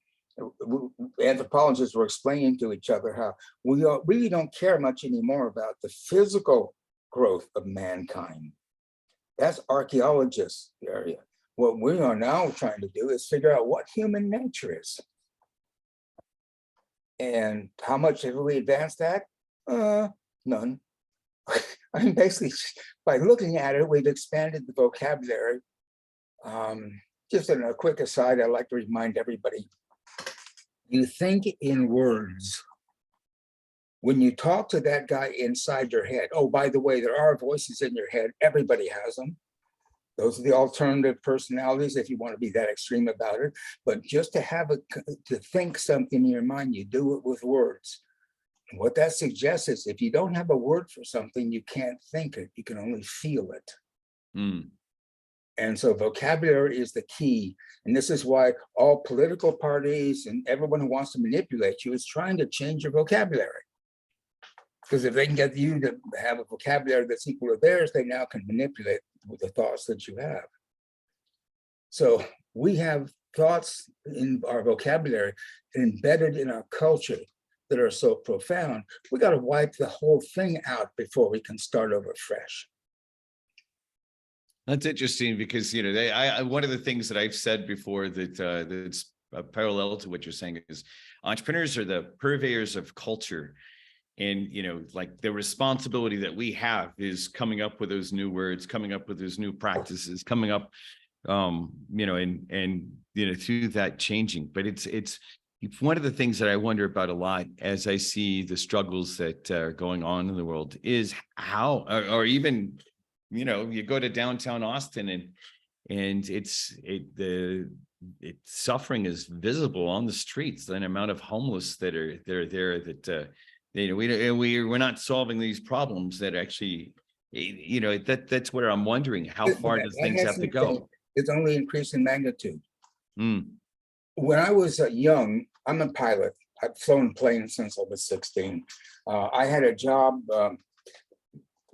C: anthropologists were explaining to each other how we really don't care much anymore about the physical growth of mankind. That's archaeologists' area. What we are now trying to do is figure out what human nature is. And how much have we advanced that? None. I mean, basically, by looking at it, we've expanded the vocabulary. Just in a quick aside, I'd like to remind everybody, you think in words. When you talk to that guy inside your head, oh, by the way, there are voices in your head. Everybody has them. Those are the alternative personalities, if you want to be that extreme about it. But just to think something in your mind, you do it with words. And what that suggests is if you don't have a word for something, you can't think it. You can only feel it. And so vocabulary is the key. And this is why all political parties and everyone who wants to manipulate you is trying to change your vocabulary. Because if they can get you to have a vocabulary that's equal to theirs, they now can manipulate with the thoughts that you have. So we have thoughts in our vocabulary embedded in our culture that are so profound. We got to wipe the whole thing out before we can start over fresh.
A: That's interesting because, you know, one of the things that I've said before that's parallel to what you're saying is entrepreneurs are the purveyors of culture. And, you know, like the responsibility that we have is coming up with those new words, coming up with those new practices, coming up, you know, and, you know, through that changing. But it's one of the things that I wonder about a lot as I see the struggles that are going on in the world is how, or even, you know, you go to downtown Austin and the suffering is visible on the streets, the amount of homeless that are there that, you know, we're not solving these problems that actually, you know, that's where I'm wondering how far does things have to go?
C: It's only increased in magnitude. When I was young, I'm a pilot. I've flown planes since I was 16. I had a job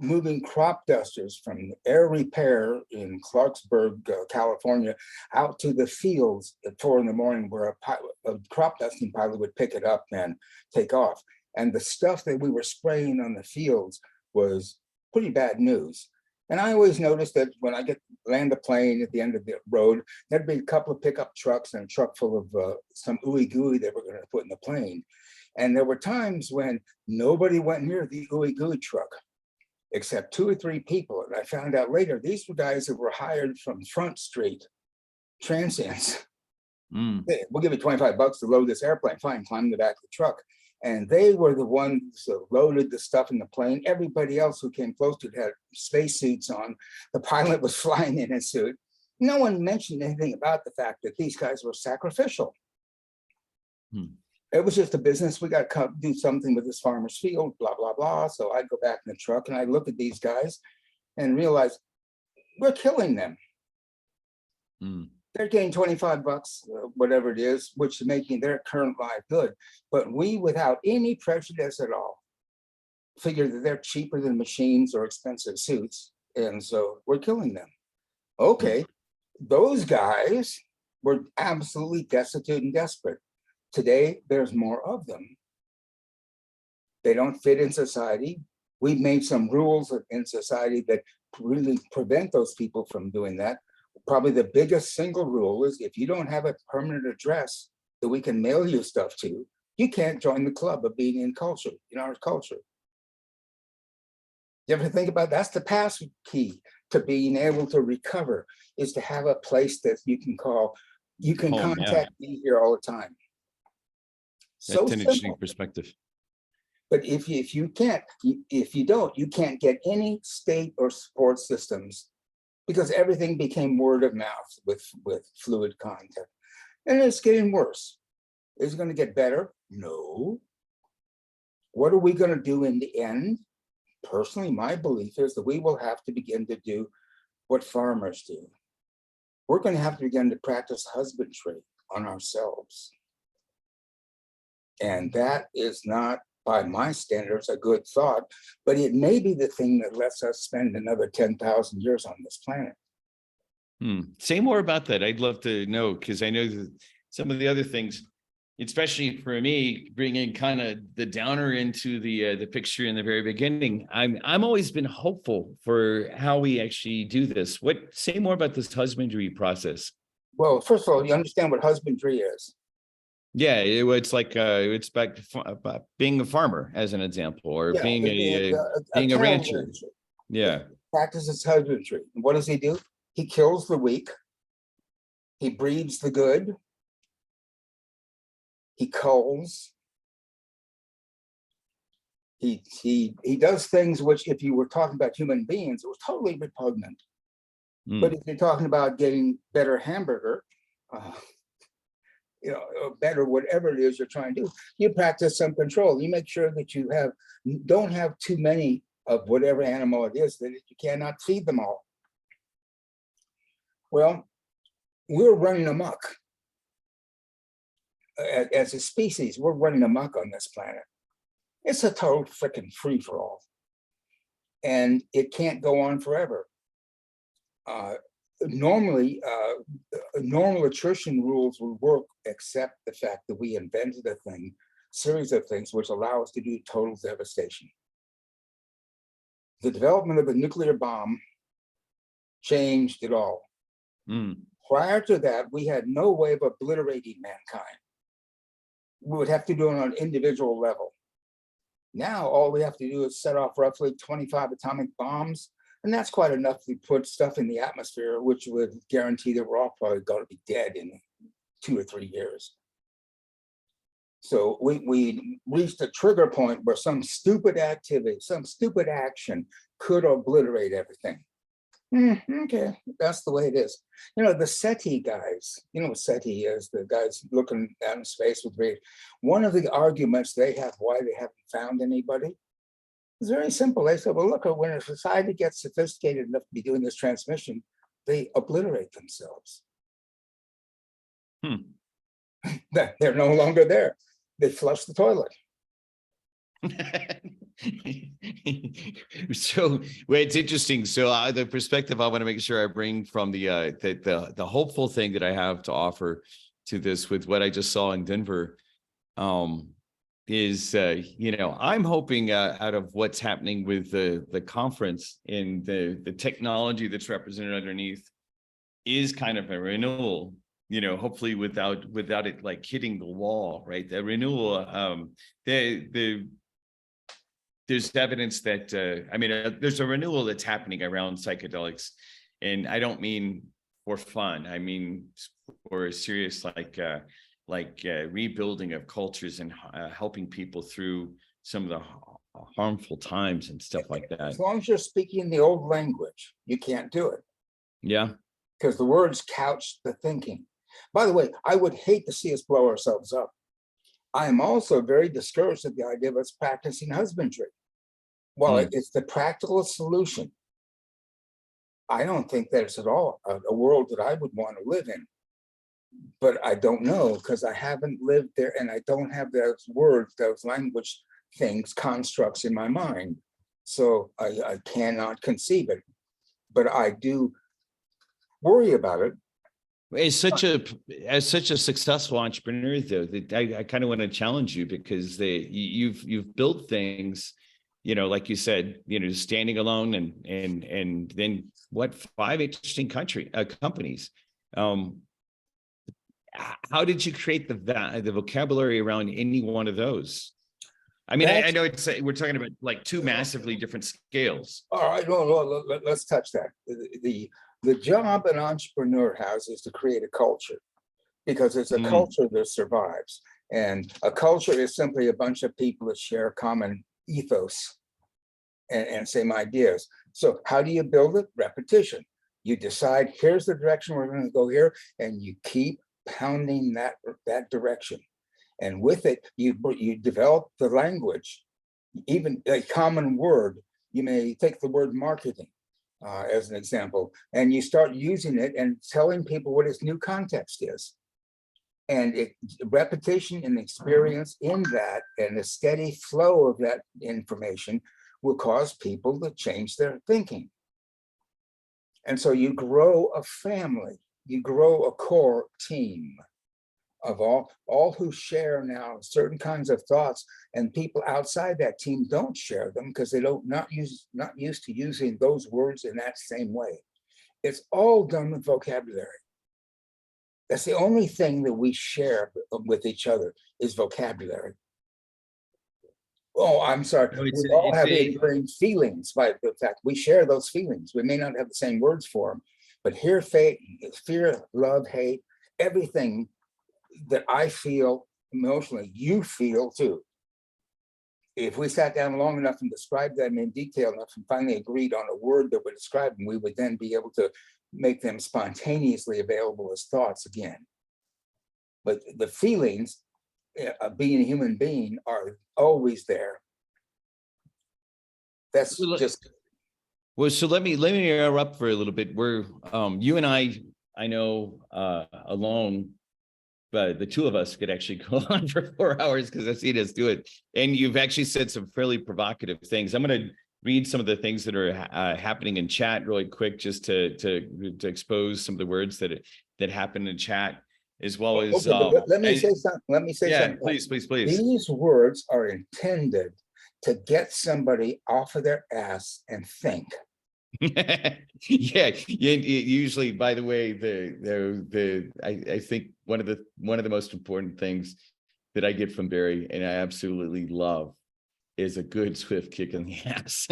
C: moving crop dusters from air repair in Clarksburg, California, out to the fields at 4 in the morning where a crop dusting pilot would pick it up and take off. And the stuff that we were spraying on the fields was pretty bad news. And I always noticed that when I land a plane at the end of the road, there'd be a couple of pickup trucks and a truck full of some ooey gooey they were going to put in the plane. And there were times when nobody went near the ooey gooey truck. except 2 or 3 people. And I found out later, these were guys that were hired from Front Street transients.
A: Mm.
C: Hey, we'll give you $25 to load this airplane. Fine, climb the back of the truck. And they were the ones that loaded the stuff in the plane. Everybody else who came close to it had space suits on. The pilot was flying in his suit. No one mentioned anything about the fact that these guys were sacrificial. It was just a business. We got to do something with this farmer's field, blah, blah, blah. So I'd go back in the truck and I'd look at these guys and realize we're killing them. They're getting $25, whatever it is, which is making their current life good. But we, without any prejudice at all, figure that they're cheaper than machines or expensive suits. And so we're killing them. Okay, those guys were absolutely destitute and desperate. Today, there's more of them. They don't fit in society. We've made some rules in society that really prevent those people from doing that. Probably the biggest single rule is if you don't have a permanent address that we can mail you stuff to, you can't join the club of being in culture, in our culture. You ever think about that's the pass key to being able to recover, is to have a place that you can call, you can
A: Home,
C: contact me here all the time. So
A: That's an interesting
C: simple.
A: perspective.
C: But if you can't, if you don't, you can't get any state or support systems, because everything became word of mouth with fluid content. And it's getting worse. Is it going to get better? No. What are we going to do in the end? Personally, my belief is that we will have to begin to do what farmers do. We're going to have to begin to practice husbandry on ourselves. And that is not, by my standards, a good thought, but it may be the thing that lets us spend another 10,000 years on this planet.
A: Say more about that. I'd love to know, because I know that some of the other things, especially for me, bringing kind of the downer into the picture in the very beginning. I'm always been hopeful for how we actually do this. Say more about this husbandry process.
C: Well, first of all, you understand what husbandry is.
A: Yeah, it's like it's back to being a farmer, as an example, or being a rancher. Yeah,
C: Practices husbandry. And what does he do? He kills the weak. He breeds the good. He culls. He does things which, if you were talking about human beings, it was totally repugnant. But if you're talking about getting better hamburger, better whatever it is you're trying to do, you practice some control. You make sure that you don't have too many of whatever animal it is, that you cannot feed them all. Well, we're running amok. As a species, we're running amok on this planet. It's a total freaking free-for-all. And it can't go on forever. Normally, normal attrition rules would work, except the fact that we invented a series of things which allow us to do total devastation. The development of the nuclear bomb changed it all. Prior to that, we had no way of obliterating mankind. We would have to do it on an individual level. Now, all we have to do is set off roughly 25 atomic bombs, and that's quite enough to put stuff in the atmosphere, which would guarantee that we're all probably going to be dead in 2 or 3 years. So we reached a trigger point where some stupid activity, some stupid action could obliterate everything. Okay, that's the way it is. The SETI guys, what SETI is, the guys looking out in space with radar. One of the arguments they have why they haven't found anybody is very simple. They said, well, look, when a society gets sophisticated enough to be doing this transmission, they obliterate themselves. They're no longer there. They flush the toilet.
A: So, well, it's interesting. So the perspective I want to make sure I bring from the hopeful thing that I have to offer to this with what I just saw in Denver is, I'm hoping out of what's happening with the conference and the technology that's represented underneath is kind of a renewal, hopefully without it like hitting the wall, right? The renewal, there's evidence that, there's a renewal that's happening around psychedelics. And I don't mean for fun. I mean, for a serious, rebuilding of cultures and helping people through some of the harmful times and stuff like that.
C: As long as you're speaking the old language, you can't do it.
A: Yeah.
C: Because the words couch the thinking. By the way, I would hate to see us blow ourselves up. I am also very discouraged at the idea of us practicing husbandry. Well, it's the practical solution. I don't think that it's at all a world that I would want to live in. But I don't know, because I haven't lived there and I don't have those words, those language things, constructs in my mind. So I cannot conceive it. But I do worry about it.
A: As such a successful entrepreneur, though, that I kind of want to challenge you, because you've built things, like you said, standing alone, and then what, 5 interesting companies. How did you create the vocabulary around any one of those? I mean, I know we're talking about like 2 massively different scales.
C: All right, well, let's touch that. The job an entrepreneur has is to create a culture, because it's a culture that survives. And a culture is simply a bunch of people that share common ethos and same ideas. So how do you build it? Repetition. You decide, here's the direction we're going to go here, and you keep pounding that direction. And with it, you develop the language, even a common word. You may take the word marketing as an example, and you start using it and telling people what its new context is. And repetition and experience in that, and a steady flow of that information, will cause people to change their thinking. And so you grow a family, you grow a core team of all who share now certain kinds of thoughts, and people outside that team don't share them because they not used to using those words in that same way. It's all done with vocabulary. That's the only thing that we share with each other is vocabulary. Oh, I'm sorry.
A: No,
C: We all have different feelings, by the fact we share those feelings. We may not have the same words for them, but fear, love, hate, everything that I feel emotionally, you feel too. If we sat down long enough and described them in detail enough and finally agreed on a word that would describe them, we would then be able to make them spontaneously available as thoughts again. But the feelings of being a human being are always there. That's just.
A: Well, so let me interrupt for a little bit. We're you and I know alone, but the 2 of us could actually go on for 4 hours, because I've seen us do it. And you've actually said some fairly provocative things. I'm going to read some of the things that are happening in chat really quick, just to expose some of the words that happen in chat, as well as.
C: Let me say something.
A: Yeah, please.
C: These words are intended to get somebody off of their ass and think.
A: Yeah, usually, by the way, I think one of the most important things that I get from Barry, and I absolutely love, is a good swift kick in the ass.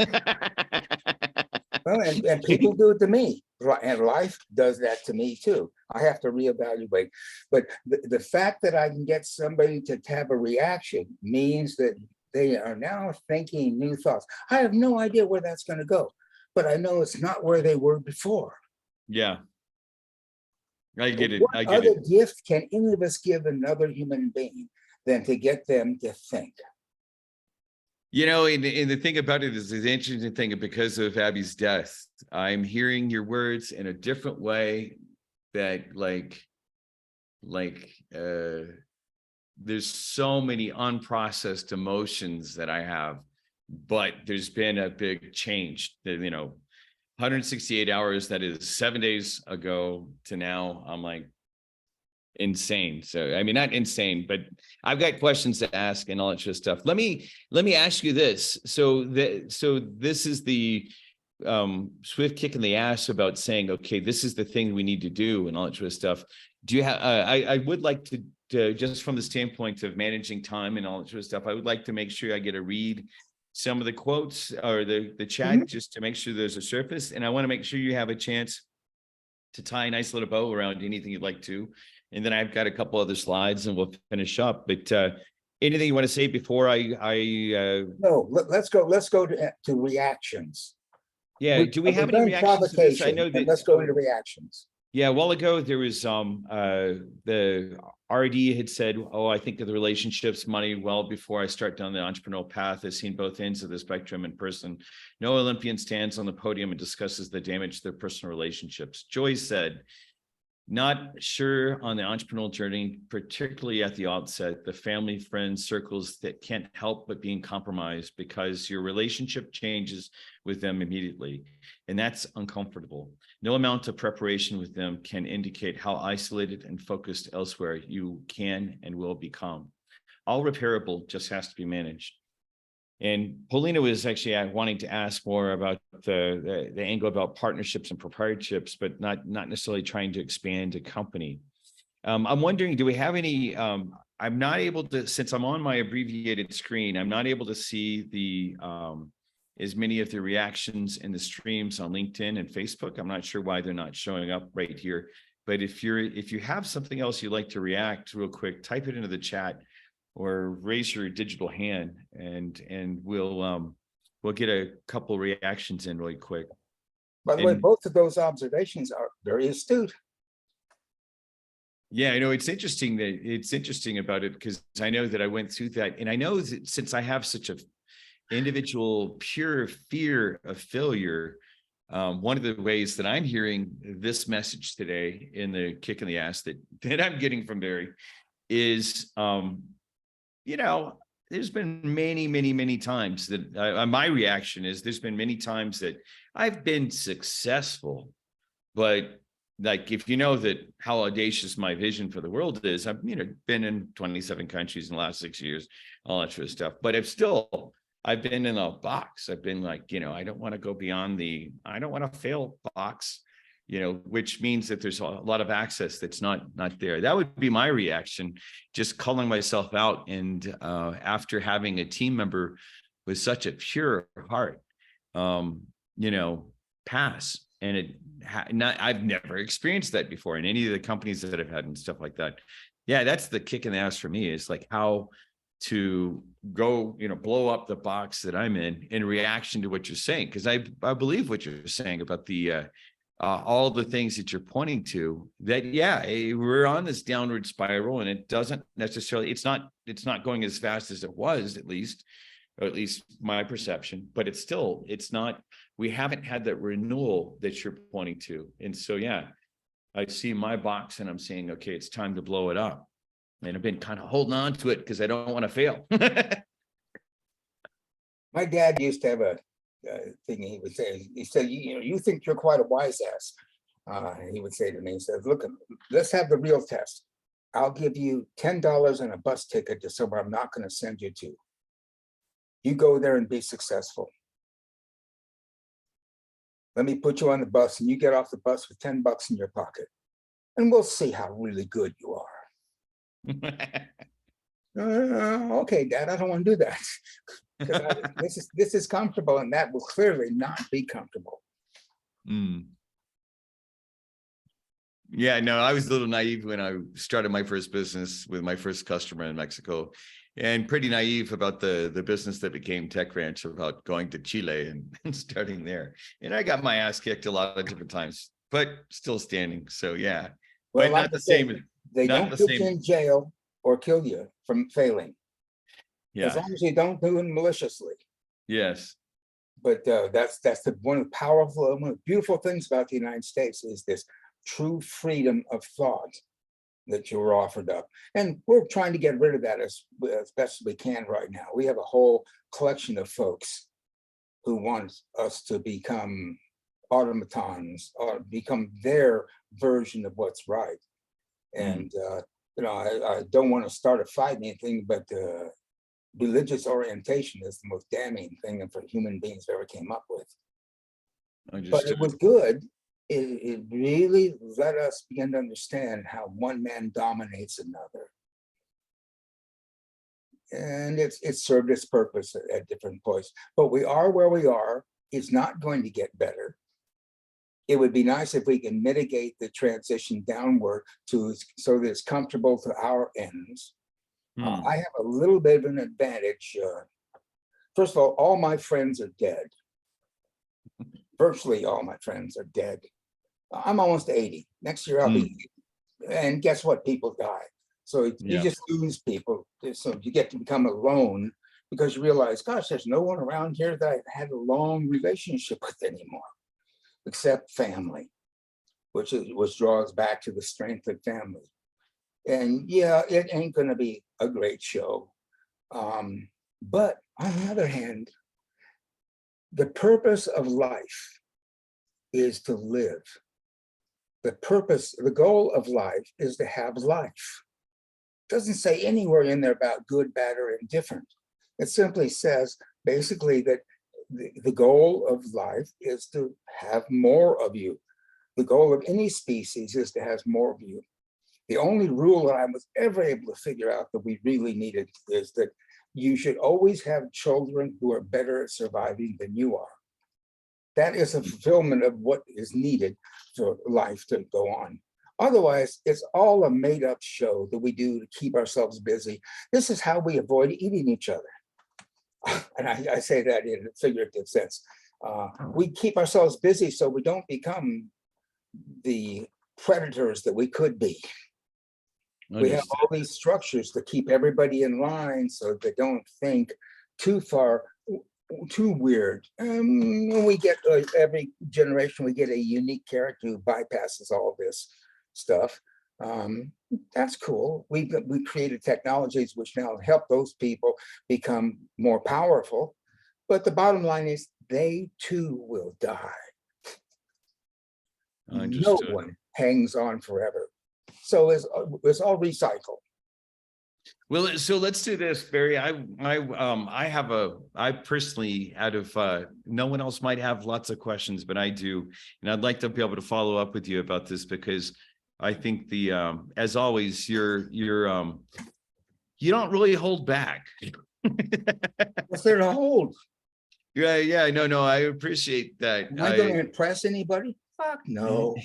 C: Well, and people do it to me, and life does that to me too. I have to reevaluate. But the fact that I can get somebody to have a reaction means that they are now thinking new thoughts. I have no idea where that's going to go, but I know it's not where they were before.
A: Yeah, I get it.
C: What other gift can any of us give another human being than to get them to think?
A: And the thing about it is, the interesting thing, because of Abby's death, I'm hearing your words in a different way, that there's so many unprocessed emotions that I have, but there's been a big change. 168 hours, that is 7 days ago to now, I'm like insane. So, I mean, not insane, but I've got questions to ask and all that sort of stuff. Let me ask you this. So this is the swift kick in the ass about saying, okay, this is the thing we need to do and all that sort of stuff. Do you have, I would like to just from the standpoint of managing time and all that sort of stuff, I would like to make sure I get a read some of the quotes or the chat just to make sure there's a surface. And I want to make sure you have a chance to tie a nice little bow around anything you'd like to. And then I've got a couple other slides and we'll finish up. But anything you want to say before
C: No, let's go to reactions.
A: yeah, do we have any
C: done
A: reactions to this? I
C: provocation,
A: know
C: and
A: that
C: let's go into reactions.
A: yeah, a while ago there was the RD had said, oh, I think of the relationships money well before I start down the entrepreneurial path. I've seen both ends of the spectrum in person. No Olympian stands on the podium and discusses the damage to their personal relationships. Joy said, not sure on the entrepreneurial journey, particularly at the outset, the family, friends, circles that can't help but being compromised because your relationship changes with them immediately. And that's uncomfortable. No amount of preparation with them can indicate how isolated and focused elsewhere you can and will become. All repairable, just has to be managed. And Paulina was actually wanting to ask more about the angle about partnerships and proprietorships, but not necessarily trying to expand a company. I'm wondering, do we have any, I'm not able to, since I'm on my abbreviated screen, I'm not able to see the as many of the reactions in the streams on LinkedIn and Facebook. I'm not sure why they're not showing up right here. But if you have something else you'd like to react real quick, type it into the chat or raise your digital hand and we'll get a couple reactions in really quick.
C: By the way, both of those observations are very astute.
A: Yeah, I know it's interesting about it because I know that I went through that, and I know that since I have such a individual pure fear of failure, one of the ways that I'm hearing this message today in the kick in the ass that I'm getting from Barry is you know, there's been many times that my reaction is there's been many times that I've been successful, but like, if you know that how audacious my vision for the world is, I've, been in 27 countries in the last 6 years, all that sort of stuff, but I've been in a box. I've been like, I don't want to go beyond I don't want to fail box, which means that there's a lot of access that's not there. That would be my reaction, just calling myself out. And after having a team member with such a pure heart, pass. And I've never experienced that before in any of the companies that I've had and stuff like that. Yeah, that's the kick in the ass for me, is like how to go, blow up the box that I'm in reaction to what you're saying. Because I believe what you're saying about the all the things that you're pointing to, that we're on this downward spiral, and it doesn't necessarily, it's not going as fast as it was, at least my perception, but it's not, we haven't had that renewal that you're pointing to. And so, I see my box and I'm saying, okay, it's time to blow it up. And I've been kind of holding on to it because I don't want to fail.
C: My dad used to have a thing he would say. He said, you think you're quite a wise ass. He would say to me, he says, look, let's have the real test. I'll give you $10 and a bus ticket to somewhere I'm not going to send you to. You go there and be successful. Let me put you on the bus and you get off the bus with $10 in your pocket. And we'll see how really good you are. Okay, Dad, I don't want to do that. This is comfortable, and that will clearly not be comfortable.
A: Yeah, no, I was a little naive when I started my first business with my first customer in Mexico, and pretty naive about the business that became Tech Ranch, about going to Chile and starting there. And I got my ass kicked a lot of different times, but still standing. So yeah,
C: well,
A: but not the same.
C: They don't put you in jail or kill you from failing.
A: Yeah,
C: as long as you don't do it maliciously.
A: Yes.
C: But that's one of the beautiful things about the United States is this true freedom of thought that you're offered up. And we're trying to get rid of that as best as we can right now. We have a whole collection of folks who want us to become automatons or become their version of what's right. And, I don't want to start a fight or anything, but religious orientation is the most damning thing for human beings ever came up with. But it was good. It really let us begin to understand how one man dominates another. and it's served its purpose at different points. But we are where we are. It's not going to get better. It would be nice if we can mitigate the transition downward so that it's comfortable to our ends. I have a little bit of an advantage. First of all my friends are dead. Virtually all my friends are dead. I'm almost 80. Next year I'll be 80. And guess what? People die. So you just lose people. So you get to become alone because you realize, gosh, there's no one around here that I've had a long relationship with anymore, except family, which draws back to the strength of family. And yeah, it ain't gonna be a great show. But on the other hand, the purpose of life is to live. The goal of life is to have life. It doesn't say anywhere in there about good, bad, or indifferent. It simply says basically that the goal of life is to have more of you. The goal of any species is to have more of you. The only rule that I was ever able to figure out that we really needed is that you should always have children who are better at surviving than you are. That is a fulfillment of what is needed for life to go on. Otherwise, it's all a made-up show that we do to keep ourselves busy. This is how we avoid eating each other. And I say that in a figurative sense. We keep ourselves busy so we don't become the predators that we could be. We have all these structures to keep everybody in line so they don't think too far, too weird. And we get every generation, we get a unique character who bypasses all this stuff. That's cool. We created technologies which now help those people become more powerful. But the bottom line is they too will die. No one hangs on forever. So it's all recycled.
A: Well, so let's do this, Barry. I personally, out of no one else might have lots of questions, but I do, and I'd like to be able to follow up with you about this because I think as always, you don't really hold back.
C: What's there to hold?
A: Yeah, no, I appreciate that.
C: Am I going to impress anybody? Fuck no.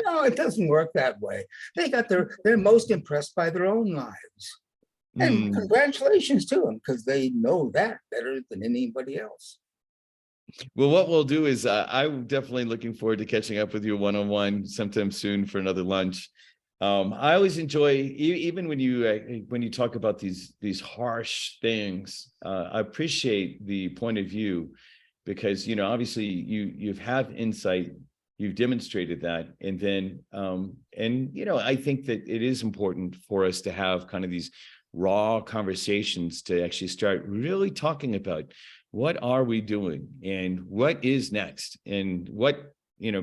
C: No, it doesn't work that way. They're most impressed by their own lives. And congratulations to them, because they know that better than anybody else.
A: Well, what we'll do is I'm definitely looking forward to catching up with you one-on-one sometime soon for another lunch. I always enjoy, even when you talk about these harsh things, I appreciate the point of view because, obviously you've had insight, you've demonstrated that. And then, I think that it is important for us to have kind of these raw conversations to actually start really talking about what are we doing and what is next and what,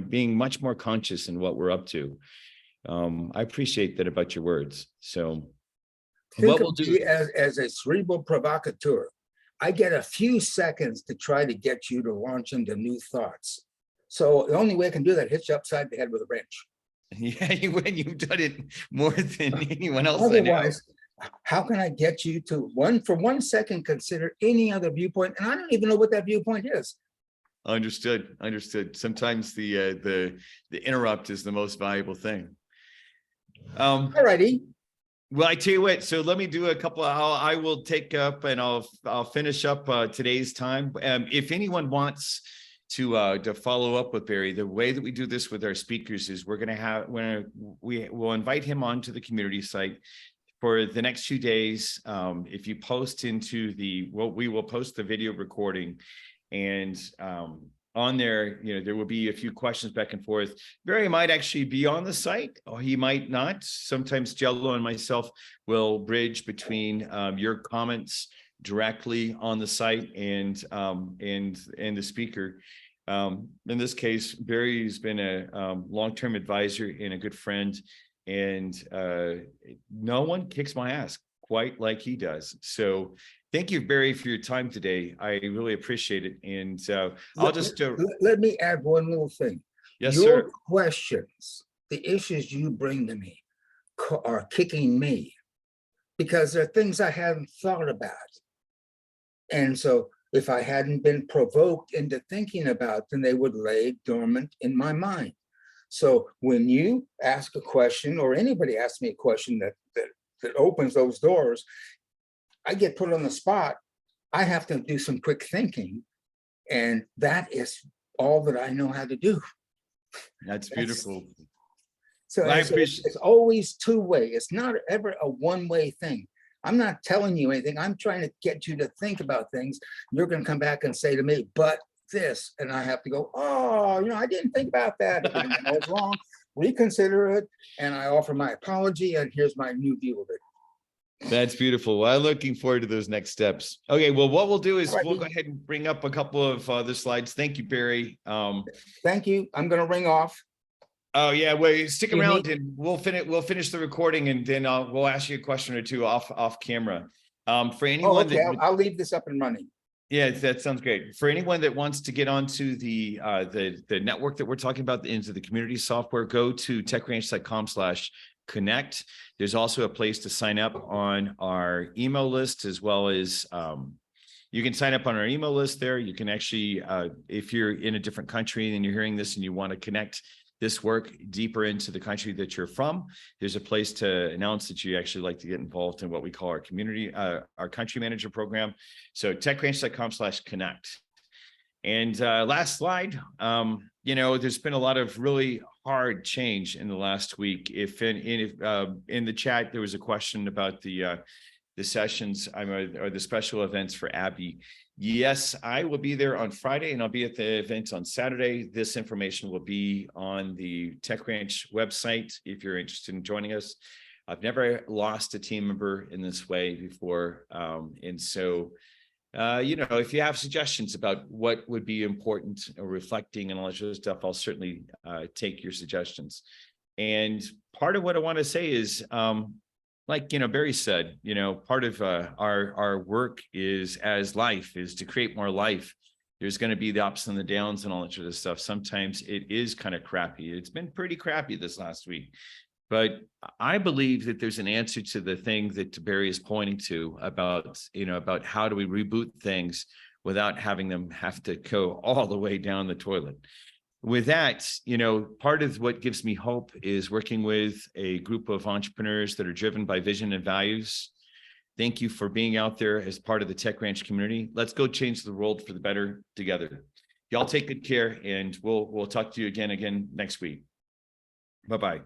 A: being much more conscious in what we're up to. I appreciate that about your words. So
C: what we'll do as a cerebral provocateur, I get a few seconds to try to get you to launch into new thoughts. So the only way I can do that, hit you upside the head with a wrench.
A: Yeah, when you've done it more than anyone else.
C: Otherwise, how can I get you to for 1 second consider any other viewpoint? And I don't even know what that viewpoint is.
A: Understood. Sometimes the interrupt is the most valuable thing.
C: All righty.
A: Well, I tell you what, so let me do a couple I will take up and I'll finish up today's time. If anyone wants to follow up with Barry, the way that we do this with our speakers is we will invite him onto the community site for the next 2 days. If you post into we will post the video recording, and on there, there will be a few questions back and forth. Barry might actually be on the site, or he might not. Sometimes Jello and myself will bridge between your comments directly on the site and the speaker. In this case, Barry's been a long-term advisor and a good friend, and no one kicks my ass quite like he does. So thank you, Barry, for your time today. I really appreciate it. And I'll just
C: let me add one little thing.
A: Yes,
C: your
A: sir.
C: Questions, the issues you bring to me are kicking me. because there are things I hadn't thought about. And so if I hadn't been provoked into thinking about them, they would lay dormant in my mind. So when you ask a question, or anybody asks me a question that opens those doors, I get put on the spot. I have to do some quick thinking. And that is all that I know how to do.
A: That's beautiful.
C: So
A: Well, I
C: it's
A: appreciate-
C: always two-way. It's not ever a one-way thing. I'm not telling you anything. I'm trying to get you to think about things. You're going to come back and say to me, but this, and I have to go, oh, I didn't think about that. I was wrong. Reconsider it. And I offer my apology. And here's my new view of it.
A: That's beautiful. Well, I'm looking forward to those next steps. Okay, well, what we'll do is
C: All right,
A: we'll go ahead and bring up a couple of the slides. Thank you, Barry.
C: Thank you. I'm going to ring off.
A: Oh yeah, wait, stick
C: You
A: around
C: need-
A: and we'll finish the recording and then we'll ask you a question or two off camera. For
C: Oh,
A: anyone
C: okay.
A: that
C: I'll leave this up and running.
A: yeah, that sounds great. For anyone that wants to get onto the network that we're talking about, into the community software, go to techranch.com/connect. There's also a place to sign up on our email list, as well as you can sign up on our email list there. You can actually, if you're in a different country and you're hearing this and you want to connect this work deeper into the country that you're from, there's a place to announce that you actually like to get involved in what we call our community, our country manager program. So techranch.com/connect. And last slide, there's been a lot of really hard change in the last week. If in the chat, there was a question about the sessions or the special events for Abby. Yes, I will be there on Friday and I'll be at the event on Saturday. This information will be on the TechRanch website if you're interested in joining us. I've never lost a team member in this way before. And so, if you have suggestions about what would be important or reflecting and all that sort of stuff, I'll certainly take your suggestions. And part of what I want to say is, like, Barry said, part of our work is to create more life. There's going to be the ups and the downs and all that sort of stuff. Sometimes it is kind of crappy. It's been pretty crappy this last week, but I believe that there's an answer to the thing that Barry is pointing to about how do we reboot things without having them have to go all the way down the toilet. With that, part of what gives me hope is working with a group of entrepreneurs that are driven by vision and values. Thank you for being out there as part of the TechRanch community. Let's go change the world for the better together. Y'all take good care, and we'll talk to you again next week. Bye-bye.